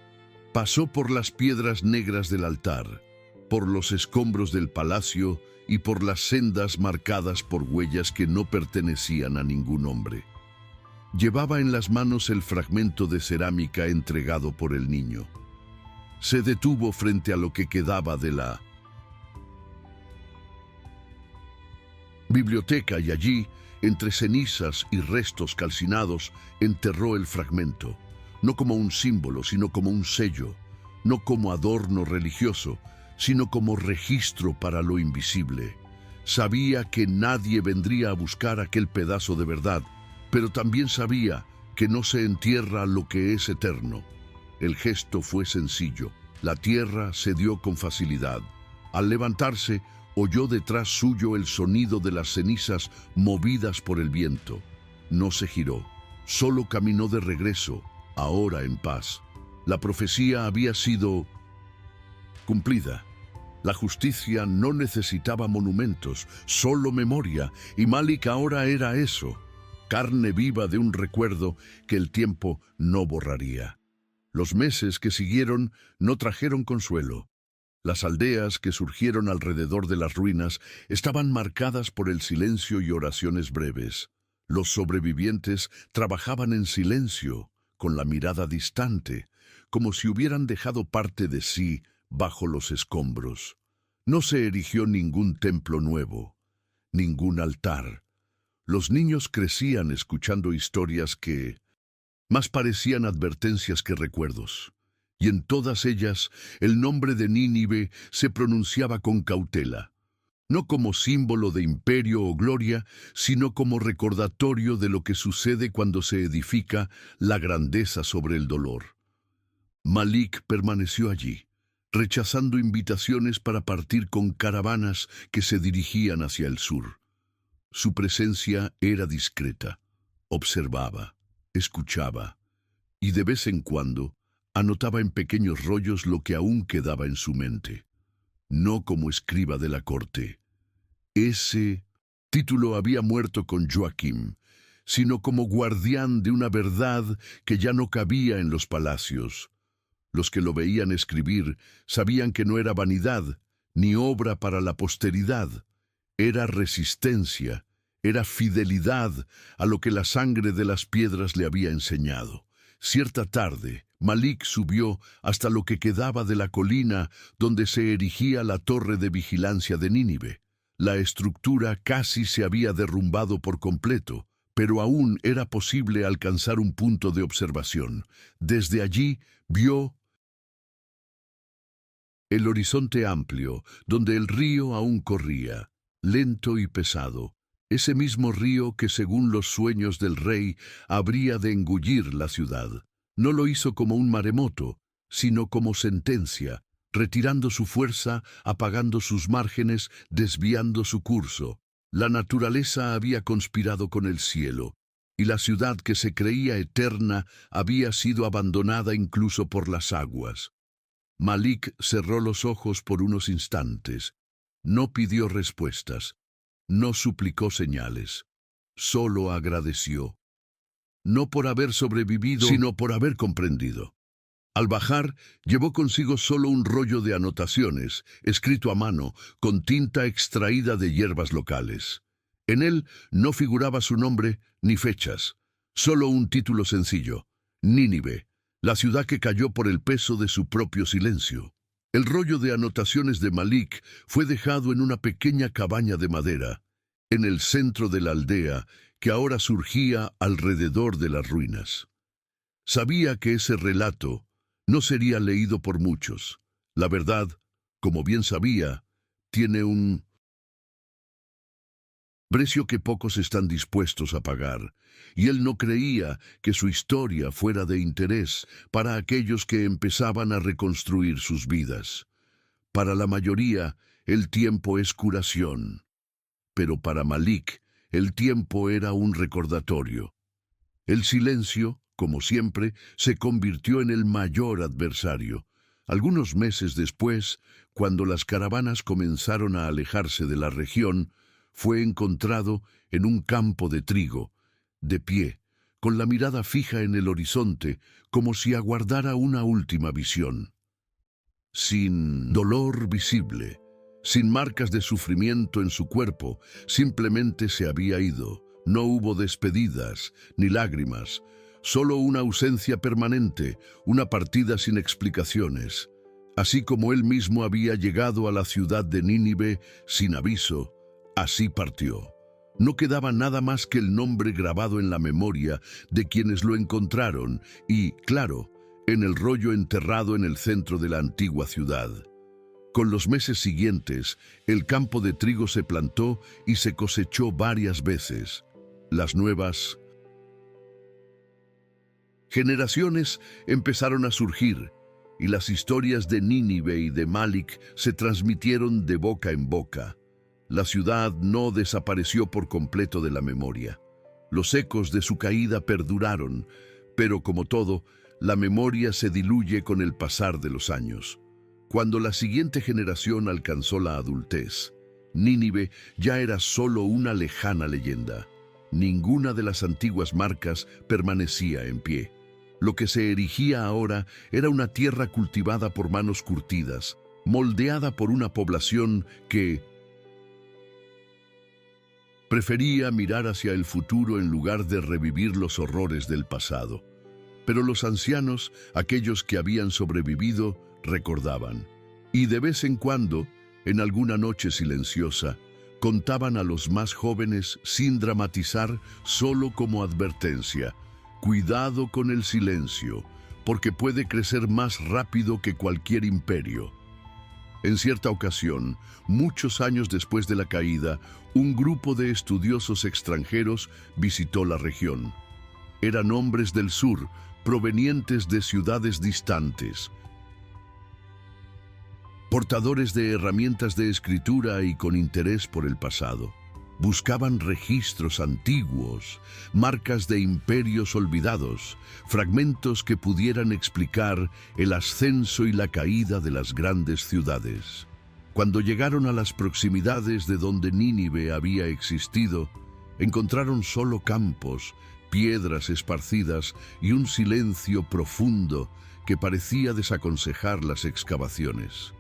Pasó por las piedras negras del altar, por los escombros del palacio y por las sendas marcadas por huellas que no pertenecían a ningún hombre. Llevaba en las manos el fragmento de cerámica entregado por el niño. Se detuvo frente a lo que quedaba de la biblioteca y allí, entre cenizas y restos calcinados, enterró el fragmento, no como un símbolo, sino como un sello, no como adorno religioso, sino como registro para lo invisible. Sabía que nadie vendría a buscar aquel pedazo de verdad, pero también sabía que no se entierra lo que es eterno. El gesto fue sencillo. La tierra cedió con facilidad. Al levantarse, oyó detrás suyo el sonido de las cenizas movidas por el viento. No se giró, solo caminó de regreso, ahora en paz. La profecía había sido cumplida. La justicia no necesitaba monumentos, solo memoria, y Malik ahora era eso, carne viva de un recuerdo que el tiempo no borraría. Los meses que siguieron no trajeron consuelo. Las aldeas que surgieron alrededor de las ruinas estaban marcadas por el silencio y oraciones breves. Los sobrevivientes trabajaban en silencio, con la mirada distante, como si hubieran dejado parte de sí bajo los escombros. No se erigió ningún templo nuevo, ningún altar. Los niños crecían escuchando historias que más parecían advertencias que recuerdos. Y en todas ellas el nombre de Nínive se pronunciaba con cautela, no como símbolo de imperio o gloria, sino como recordatorio de lo que sucede cuando se edifica la grandeza sobre el dolor. Malik permaneció allí, rechazando invitaciones para partir con caravanas que se dirigían hacia el sur. Su presencia era discreta, observaba, escuchaba, y de vez en cuando anotaba en pequeños rollos lo que aún quedaba en su mente. No como escriba de la corte. Ese título había muerto con Joaquim, sino como guardián de una verdad que ya no cabía en los palacios. Los que lo veían escribir sabían que no era vanidad, ni obra para la posteridad. Era resistencia, era fidelidad a lo que la sangre de las piedras le había enseñado. Cierta tarde, Malik subió hasta lo que quedaba de la colina donde se erigía la torre de vigilancia de Nínive. La estructura casi se había derrumbado por completo, pero aún era posible alcanzar un punto de observación. Desde allí vio el horizonte amplio, donde el río aún corría, lento y pesado. Ese mismo río que, según los sueños del rey, habría de engullir la ciudad. No lo hizo como un maremoto, sino como sentencia, retirando su fuerza, apagando sus márgenes, desviando su curso. La naturaleza había conspirado con el cielo, y la ciudad que se creía eterna había sido abandonada incluso por las aguas. Malik cerró los ojos por unos instantes. No pidió respuestas, no suplicó señales, solo agradeció. No por haber sobrevivido, sino por haber comprendido. Al bajar, llevó consigo solo un rollo de anotaciones, escrito a mano, con tinta extraída de hierbas locales. En él no figuraba su nombre ni fechas, solo un título sencillo: Nínive, la ciudad que cayó por el peso de su propio silencio. El rollo de anotaciones de Malik fue dejado en una pequeña cabaña de madera, en el centro de la aldea que ahora surgía alrededor de las ruinas. Sabía que ese relato no sería leído por muchos. La verdad, como bien sabía, tiene un precio que pocos están dispuestos a pagar, y él no creía que su historia fuera de interés para aquellos que empezaban a reconstruir sus vidas. Para la mayoría, el tiempo es curación, pero para Malik, el tiempo era un recordatorio. El silencio, como siempre, se convirtió en el mayor adversario. Algunos meses después, cuando las caravanas comenzaron a alejarse de la región, fue encontrado en un campo de trigo, de pie, con la mirada fija en el horizonte, como si aguardara una última visión. Sin dolor visible, sin marcas de sufrimiento en su cuerpo, simplemente se había ido. No hubo despedidas, ni lágrimas, solo una ausencia permanente, una partida sin explicaciones. Así como él mismo había llegado a la ciudad de Nínive sin aviso, así partió. No quedaba nada más que el nombre grabado en la memoria de quienes lo encontraron y, claro, en el rollo enterrado en el centro de la antigua ciudad. Con los meses siguientes, el campo de trigo se plantó y se cosechó varias veces. Las nuevas generaciones empezaron a surgir, y las historias de Nínive y de Malik se transmitieron de boca en boca. La ciudad no desapareció por completo de la memoria. Los ecos de su caída perduraron, pero como todo, la memoria se diluye con el pasar de los años. Cuando la siguiente generación alcanzó la adultez, Nínive ya era solo una lejana leyenda. Ninguna de las antiguas marcas permanecía en pie. Lo que se erigía ahora era una tierra cultivada por manos curtidas, moldeada por una población que prefería mirar hacia el futuro en lugar de revivir los horrores del pasado. Pero los ancianos, aquellos que habían sobrevivido, recordaban. Y de vez en cuando, en alguna noche silenciosa, contaban a los más jóvenes sin dramatizar, solo como advertencia: cuidado con el silencio, porque puede crecer más rápido que cualquier imperio. En cierta ocasión, muchos años después de la caída, un grupo de estudiosos extranjeros visitó la región. Eran hombres del sur, provenientes de ciudades distantes, portadores de herramientas de escritura y con interés por el pasado. Buscaban registros antiguos, marcas de imperios olvidados, fragmentos que pudieran explicar el ascenso y la caída de las grandes ciudades. Cuando llegaron a las proximidades de donde Nínive había existido, encontraron solo campos, piedras esparcidas y un silencio profundo que parecía desaconsejar las excavaciones.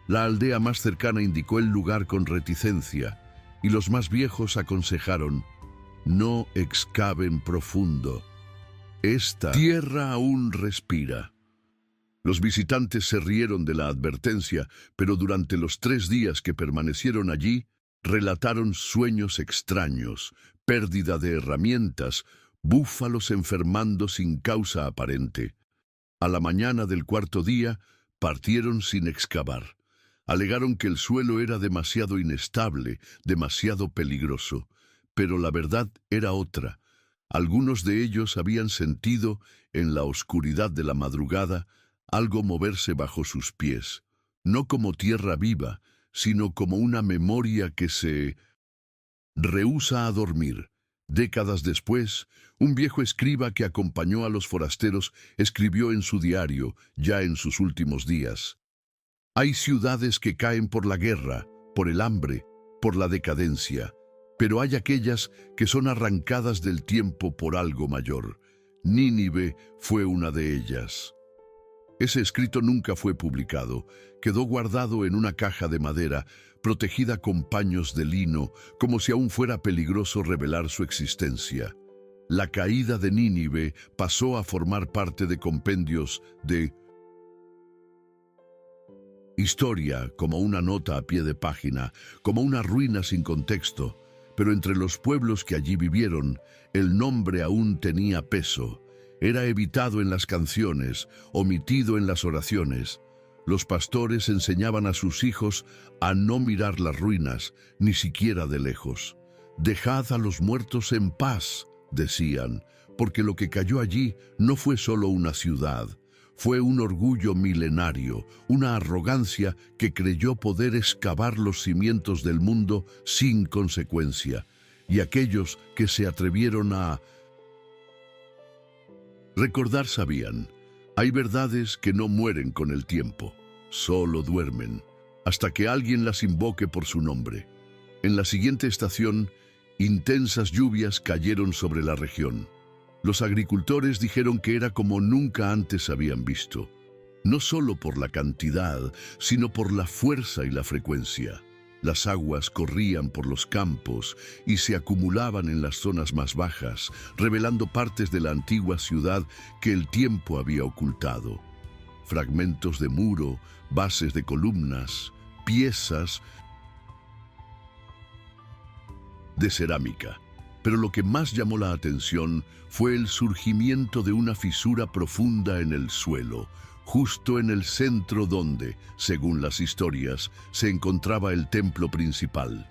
La aldea más cercana indicó el lugar con reticencia, y los más viejos aconsejaron: no excaven profundo. Esta tierra aún respira. Los visitantes se rieron de la advertencia, pero durante los 3 días que permanecieron allí, relataron sueños extraños, pérdida de herramientas, búfalos enfermando sin causa aparente. A la mañana del 4.er día, partieron sin excavar. Alegaron que el suelo era demasiado inestable, demasiado peligroso, pero la verdad era otra. Algunos de ellos habían sentido, en la oscuridad de la madrugada, algo moverse bajo sus pies, no como tierra viva, sino como una memoria que se rehúsa a dormir. Décadas después, un viejo escriba que acompañó a los forasteros escribió en su diario, ya en sus últimos días: hay ciudades que caen por la guerra, por el hambre, por la decadencia, pero hay aquellas que son arrancadas del tiempo por algo mayor. Nínive fue una de ellas. Ese escrito nunca fue publicado, quedó guardado en una caja de madera, protegida con paños de lino, como si aún fuera peligroso revelar su existencia. La caída de Nínive pasó a formar parte de compendios de historia, como una nota a pie de página, como una ruina sin contexto, pero entre los pueblos que allí vivieron, el nombre aún tenía peso. Era evitado en las canciones, omitido en las oraciones. Los pastores enseñaban a sus hijos a no mirar las ruinas, ni siquiera de lejos. «Dejad a los muertos en paz», decían, porque lo que cayó allí no fue solo una ciudad, fue un orgullo milenario, una arrogancia que creyó poder excavar los cimientos del mundo sin consecuencia. Y aquellos que se atrevieron a recordar sabían: hay verdades que no mueren con el tiempo, solo duermen, hasta que alguien las invoque por su nombre. En la siguiente estación, intensas lluvias cayeron sobre la región. Los agricultores dijeron que era como nunca antes habían visto, no solo por la cantidad, sino por la fuerza y la frecuencia. Las aguas corrían por los campos y se acumulaban en las zonas más bajas, revelando partes de la antigua ciudad que el tiempo había ocultado. Fragmentos de muro, bases de columnas, piezas de cerámica. Pero lo que más llamó la atención fue el surgimiento de una fisura profunda en el suelo, justo en el centro donde, según las historias, se encontraba el templo principal.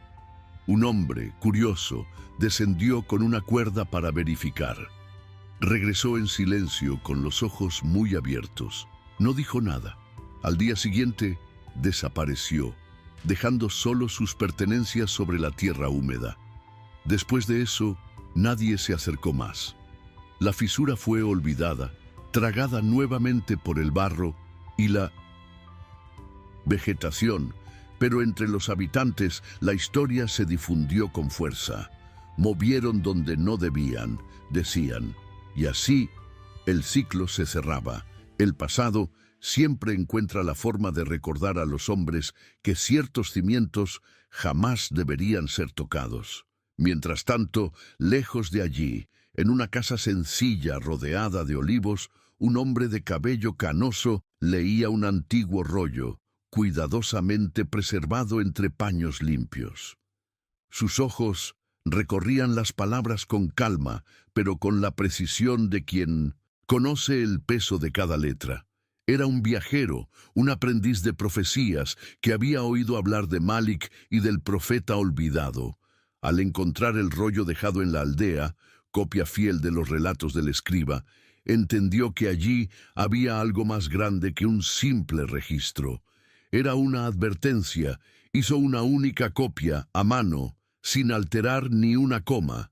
Un hombre, curioso, descendió con una cuerda para verificar. Regresó en silencio, con los ojos muy abiertos. No dijo nada. Al día siguiente, desapareció, dejando solo sus pertenencias sobre la tierra húmeda. Después de eso, nadie se acercó más. La fisura fue olvidada, tragada nuevamente por el barro y la vegetación, pero entre los habitantes la historia se difundió con fuerza. Movieron donde no debían, decían, y así el ciclo se cerraba. El pasado siempre encuentra la forma de recordar a los hombres que ciertos cimientos jamás deberían ser tocados. Mientras tanto, lejos de allí, en una casa sencilla rodeada de olivos, un hombre de cabello canoso leía un antiguo rollo, cuidadosamente preservado entre paños limpios. Sus ojos recorrían las palabras con calma, pero con la precisión de quien conoce el peso de cada letra. Era un viajero, un aprendiz de profecías que había oído hablar de Malik y del profeta olvidado. Al encontrar el rollo dejado en la aldea, copia fiel de los relatos del escriba, entendió que allí había algo más grande que un simple registro. Era una advertencia. Hizo una única copia, a mano, sin alterar ni una coma,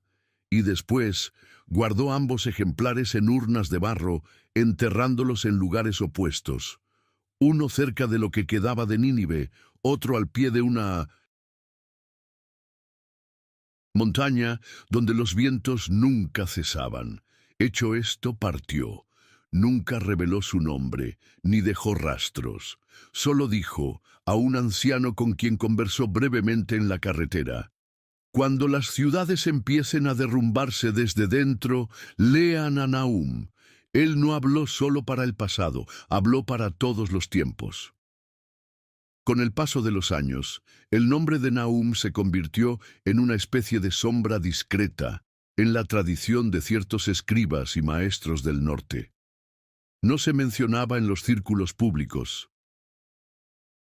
y después guardó ambos ejemplares en urnas de barro, enterrándolos en lugares opuestos. Uno cerca de lo que quedaba de Nínive, otro al pie de una montaña donde los vientos nunca cesaban. Hecho esto, partió. Nunca reveló su nombre, ni dejó rastros. Solo dijo a un anciano con quien conversó brevemente en la carretera: Cuando las ciudades empiecen a derrumbarse desde dentro, lean a Nahum. Él no habló solo para el pasado, habló para todos los tiempos. Con el paso de los años, el nombre de Nahum se convirtió en una especie de sombra discreta en la tradición de ciertos escribas y maestros del norte. No se mencionaba en los círculos públicos,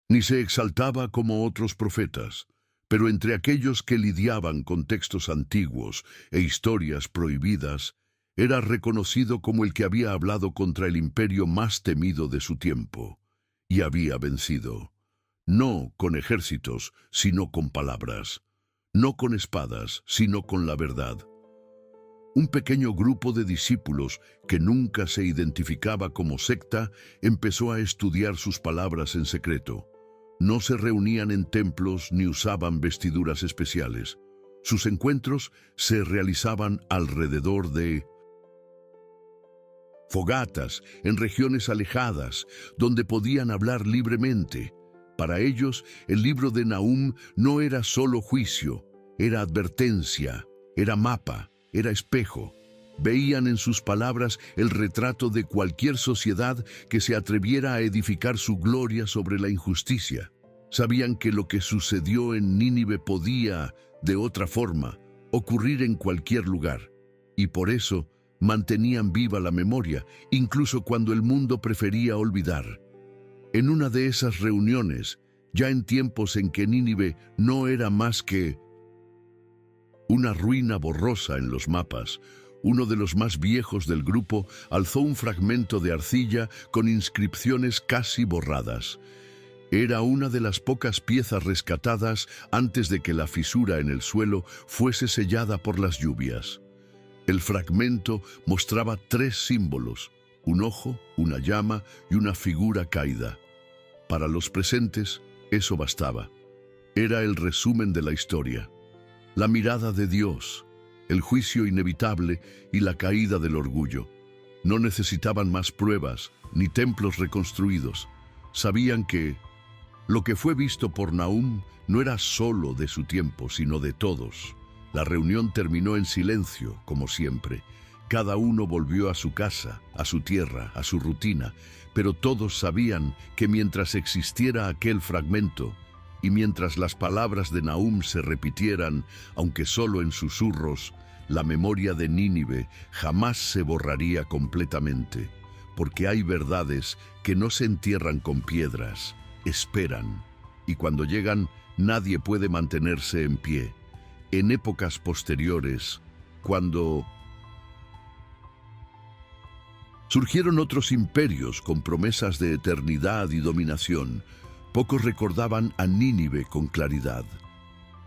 ni se exaltaba como otros profetas, pero entre aquellos que lidiaban con textos antiguos e historias prohibidas, era reconocido como el que había hablado contra el imperio más temido de su tiempo, y había vencido. No con ejércitos, sino con palabras. No con espadas, sino con la verdad. Un pequeño grupo de discípulos que nunca se identificaba como secta empezó a estudiar sus palabras en secreto. No se reunían en templos ni usaban vestiduras especiales. Sus encuentros se realizaban alrededor de fogatas en regiones alejadas, donde podían hablar libremente. Para ellos, el libro de Nahum no era solo juicio, era advertencia, era mapa, era espejo. Veían en sus palabras el retrato de cualquier sociedad que se atreviera a edificar su gloria sobre la injusticia. Sabían que lo que sucedió en Nínive podía, de otra forma, ocurrir en cualquier lugar, y por eso mantenían viva la memoria, incluso cuando el mundo prefería olvidar. En una de esas reuniones, ya en tiempos en que Nínive no era más que una ruina borrosa en los mapas, uno de los más viejos del grupo alzó un fragmento de arcilla con inscripciones casi borradas. Era una de las pocas piezas rescatadas antes de que la fisura en el suelo fuese sellada por las lluvias. El fragmento mostraba 3 símbolos: un ojo, una llama y una figura caída. Para los presentes, eso bastaba. Era el resumen de la historia. La mirada de Dios, el juicio inevitable y la caída del orgullo. No necesitaban más pruebas ni templos reconstruidos. Sabían que lo que fue visto por Nahum no era solo de su tiempo, sino de todos. La reunión terminó en silencio, como siempre. Cada uno volvió a su casa, a su tierra, a su rutina, pero todos sabían que mientras existiera aquel fragmento, y mientras las palabras de Nahum se repitieran, aunque solo en susurros, la memoria de Nínive jamás se borraría completamente, porque hay verdades que no se entierran con piedras, esperan, y cuando llegan nadie puede mantenerse en pie. En épocas posteriores, cuando surgieron otros imperios con promesas de eternidad y dominación, pocos recordaban a Nínive con claridad.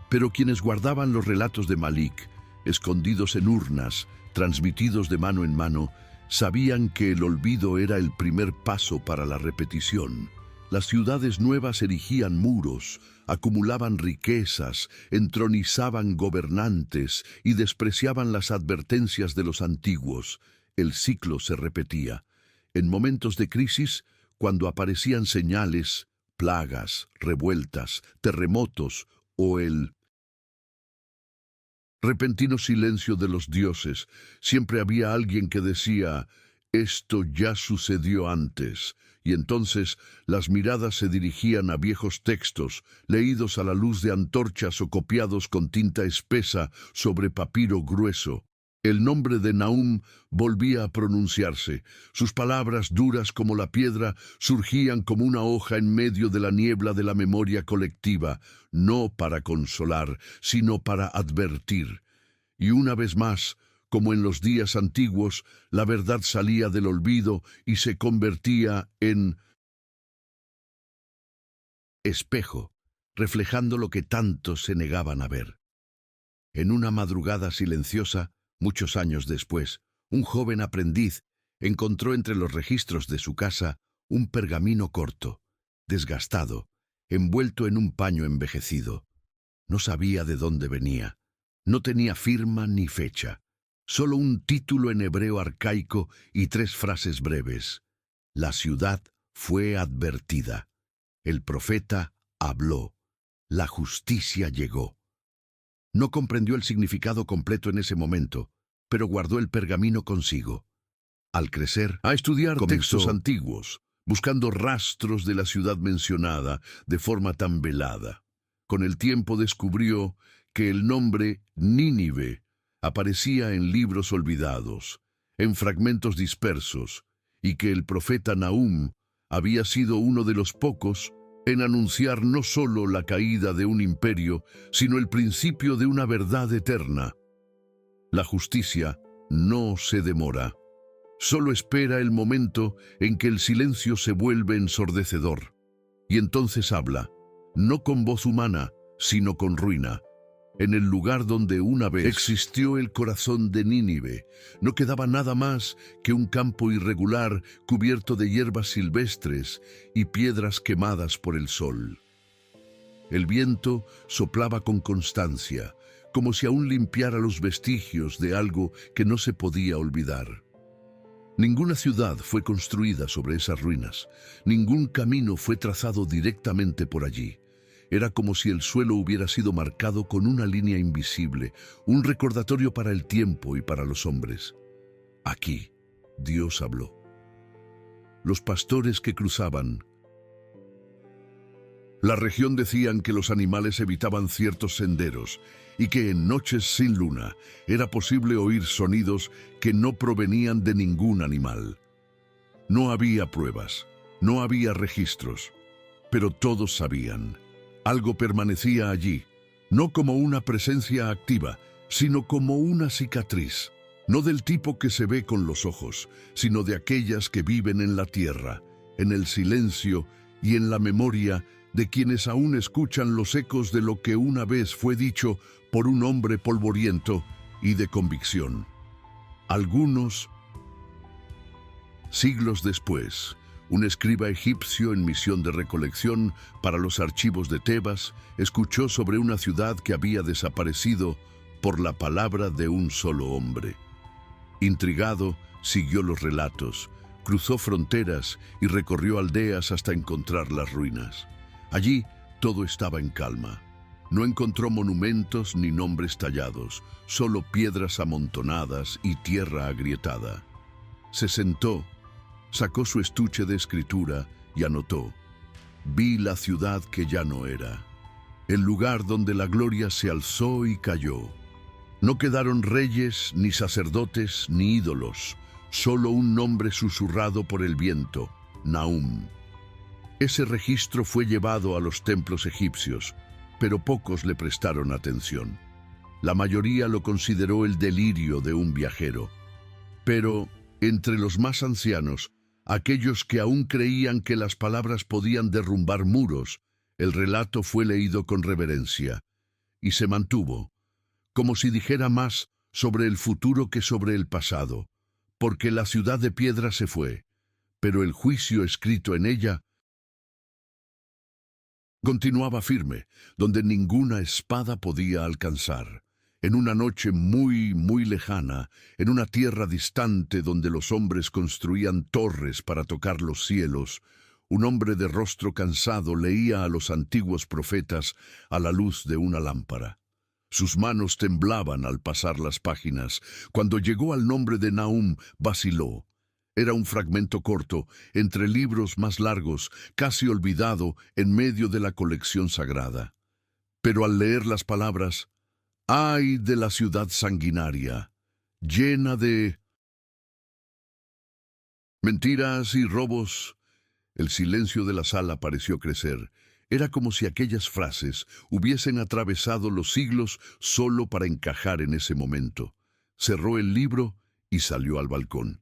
Pero quienes guardaban los relatos de Malik, escondidos en urnas, transmitidos de mano en mano, sabían que el olvido era el primer paso para la repetición. Las ciudades nuevas erigían muros, acumulaban riquezas, entronizaban gobernantes y despreciaban las advertencias de los antiguos. El ciclo se repetía. En momentos de crisis, cuando aparecían señales, plagas, revueltas, terremotos o el repentino silencio de los dioses, siempre había alguien que decía: «Esto ya sucedió antes», y entonces las miradas se dirigían a viejos textos, leídos a la luz de antorchas o copiados con tinta espesa sobre papiro grueso. El nombre de Nahum volvía a pronunciarse. Sus palabras, duras como la piedra, surgían como una hoja en medio de la niebla de la memoria colectiva, no para consolar, sino para advertir. Y una vez más, como en los días antiguos, la verdad salía del olvido y se convertía en espejo, reflejando lo que tantos se negaban a ver. En una madrugada silenciosa, muchos años después, un joven aprendiz encontró entre los registros de su casa un pergamino corto, desgastado, envuelto en un paño envejecido. No sabía de dónde venía. No tenía firma ni fecha. Solo un título en hebreo arcaico y 3 frases breves. La ciudad fue advertida. El profeta habló. La justicia llegó. No comprendió el significado completo en ese momento, pero guardó el pergamino consigo. Al crecer, a estudiar textos antiguos, buscando rastros de la ciudad mencionada de forma tan velada. Con el tiempo descubrió que el nombre Nínive aparecía en libros olvidados, en fragmentos dispersos, y que el profeta Nahum había sido uno de los pocos en anunciar no solo la caída de un imperio, sino el principio de una verdad eterna. La justicia no se demora. Solo espera el momento en que el silencio se vuelve ensordecedor. Y entonces habla, no con voz humana, sino con ruina. En el lugar donde una vez existió el corazón de Nínive, no quedaba nada más que un campo irregular cubierto de hierbas silvestres y piedras quemadas por el sol. El viento soplaba con constancia, como si aún limpiara los vestigios de algo que no se podía olvidar. Ninguna ciudad fue construida sobre esas ruinas, ningún camino fue trazado directamente por allí. Era como si el suelo hubiera sido marcado con una línea invisible, un recordatorio para el tiempo y para los hombres. Aquí, Dios habló. Los pastores que cruzaban la región decían que los animales evitaban ciertos senderos y que en noches sin luna era posible oír sonidos que no provenían de ningún animal. No había pruebas, no había registros, pero todos sabían. Algo permanecía allí, no como una presencia activa, sino como una cicatriz, no del tipo que se ve con los ojos, sino de aquellas que viven en la tierra, en el silencio y en la memoria de quienes aún escuchan los ecos de lo que una vez fue dicho por un hombre polvoriento y de convicción. Algunos siglos después, un escriba egipcio en misión de recolección para los archivos de Tebas escuchó sobre una ciudad que había desaparecido por la palabra de un solo hombre. Intrigado, siguió los relatos, cruzó fronteras y recorrió aldeas hasta encontrar las ruinas. Allí todo estaba en calma. No encontró monumentos ni nombres tallados, solo piedras amontonadas y tierra agrietada. Se sentó, sacó su estuche de escritura y anotó: vi la ciudad que ya no era, el lugar donde la gloria se alzó y cayó. No quedaron reyes, ni sacerdotes, ni ídolos, solo un nombre susurrado por el viento, Nahum. Ese registro fue llevado a los templos egipcios, pero pocos le prestaron atención. La mayoría lo consideró el delirio de un viajero. Pero, entre los más ancianos, aquellos que aún creían que las palabras podían derrumbar muros, el relato fue leído con reverencia, y se mantuvo, como si dijera más sobre el futuro que sobre el pasado, porque la ciudad de piedra se fue, pero el juicio escrito en ella continuaba firme, donde ninguna espada podía alcanzar. En una noche muy, muy lejana, en una tierra distante donde los hombres construían torres para tocar los cielos, un hombre de rostro cansado leía a los antiguos profetas a la luz de una lámpara. Sus manos temblaban al pasar las páginas. Cuando llegó al nombre de Nahum, vaciló. Era un fragmento corto, entre libros más largos, casi olvidado en medio de la colección sagrada. Pero al leer las palabras, ¡ay de la ciudad sanguinaria, llena de mentiras y robos! El silencio de la sala pareció crecer. Era como si aquellas frases hubiesen atravesado los siglos solo para encajar en ese momento. Cerró el libro y salió al balcón.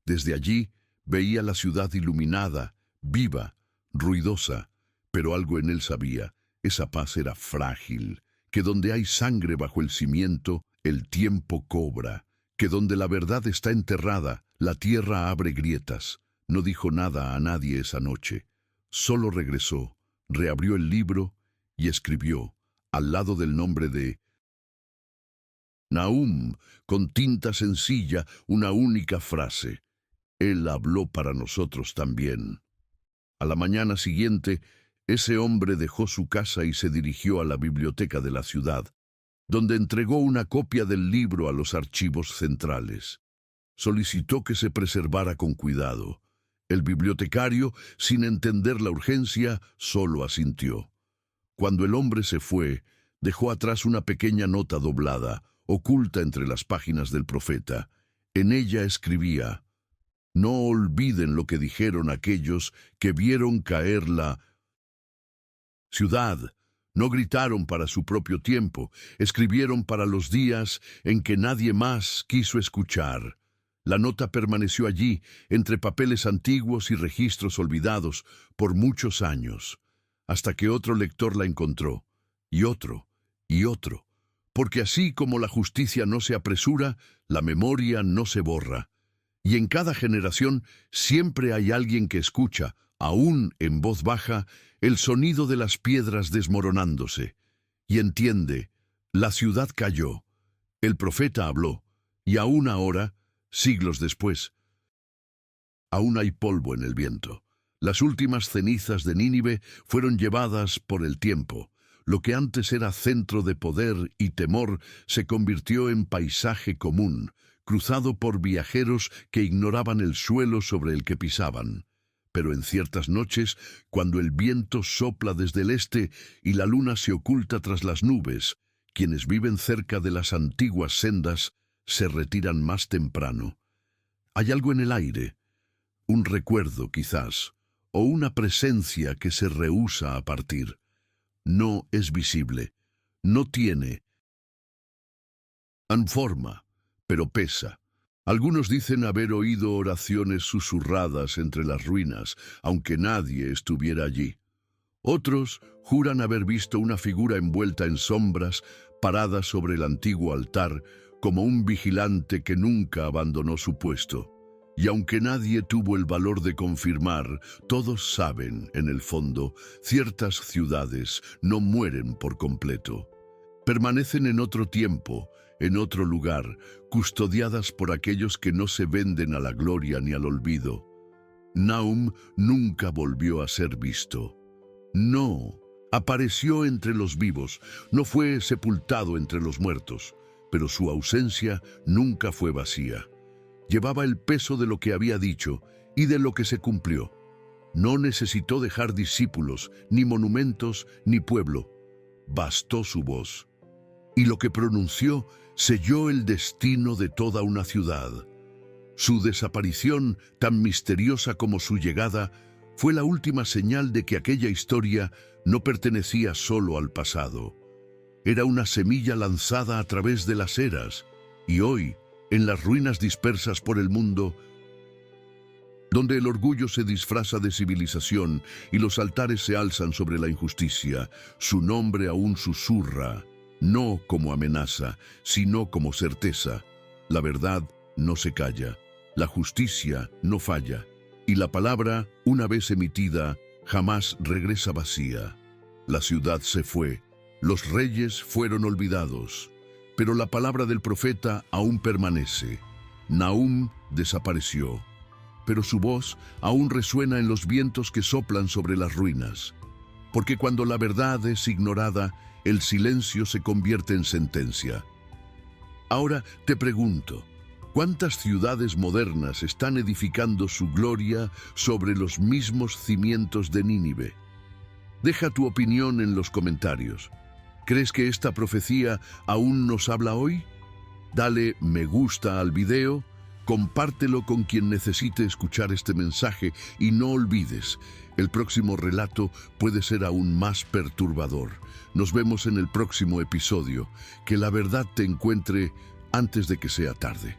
Desde allí veía la ciudad iluminada, viva, ruidosa, pero algo en él sabía: esa paz era frágil, que donde hay sangre bajo el cimiento, el tiempo cobra, que donde la verdad está enterrada, la tierra abre grietas. No dijo nada a nadie esa noche. Solo regresó, reabrió el libro y escribió, al lado del nombre de Nahum, con tinta sencilla, una única frase: Él habló para nosotros también. A la mañana siguiente, ese hombre dejó su casa y se dirigió a la biblioteca de la ciudad. donde entregó una copia del libro a los archivos centrales. Solicitó que se preservara con cuidado. El bibliotecario, sin entender la urgencia, solo asintió. Cuando el hombre se fue, dejó atrás una pequeña nota doblada, oculta entre las páginas del profeta. En ella escribía: «No olviden lo que dijeron aquellos que vieron caer la ciudad. No gritaron para su propio tiempo, escribieron para los días en que nadie más quiso escuchar». La nota permaneció allí, entre papeles antiguos y registros olvidados, por muchos años, hasta que otro lector la encontró, y otro, porque así como la justicia no se apresura, la memoria no se borra. Y en cada generación siempre hay alguien que escucha, aún en voz baja, el sonido de las piedras desmoronándose, y entiende: la ciudad cayó, el profeta habló, y aún ahora, siglos después, aún hay polvo en el viento. Las últimas cenizas de Nínive fueron llevadas por el tiempo. Lo que antes era centro de poder y temor se convirtió en paisaje común, cruzado por viajeros que ignoraban el suelo sobre el que pisaban. Pero en ciertas noches, cuando el viento sopla desde el este y la luna se oculta tras las nubes, quienes viven cerca de las antiguas sendas se retiran más temprano. Hay algo en el aire, un recuerdo quizás, o una presencia que se rehúsa a partir. No es visible, no tiene forma, pero pesa. Algunos dicen haber oído oraciones susurradas entre las ruinas, aunque nadie estuviera allí. Otros juran haber visto una figura envuelta en sombras, parada sobre el antiguo altar, como un vigilante que nunca abandonó su puesto. Y aunque nadie tuvo el valor de confirmar, todos saben, en el fondo, ciertas ciudades no mueren por completo. Permanecen en otro tiempo, en otro lugar, custodiadas por aquellos que no se venden a la gloria ni al olvido. Nahum nunca volvió a ser visto. No, apareció entre los vivos, no fue sepultado entre los muertos, pero su ausencia nunca fue vacía. Llevaba el peso de lo que había dicho y de lo que se cumplió. No necesitó dejar discípulos, ni monumentos, ni pueblo. Bastó su voz. Y lo que pronunció selló el destino de toda una ciudad. Su desaparición, tan misteriosa como su llegada, fue la última señal de que aquella historia no pertenecía solo al pasado. Era una semilla lanzada a través de las eras, y hoy, en las ruinas dispersas por el mundo, donde el orgullo se disfraza de civilización y los altares se alzan sobre la injusticia, su nombre aún susurra, no como amenaza, sino como certeza. La verdad no se calla, la justicia no falla, y la palabra, una vez emitida, jamás regresa vacía. La ciudad se fue, los reyes fueron olvidados, pero la palabra del profeta aún permanece. Nahum desapareció, pero su voz aún resuena en los vientos que soplan sobre las ruinas. Porque cuando la verdad es ignorada, el silencio se convierte en sentencia. Ahora te pregunto, ¿cuántas ciudades modernas están edificando su gloria sobre los mismos cimientos de Nínive? Deja tu opinión en los comentarios. ¿Crees que esta profecía aún nos habla hoy? Dale me gusta al video, compártelo con quien necesite escuchar este mensaje y no olvides, el próximo relato puede ser aún más perturbador. Nos vemos en el próximo episodio. Que la verdad te encuentre antes de que sea tarde.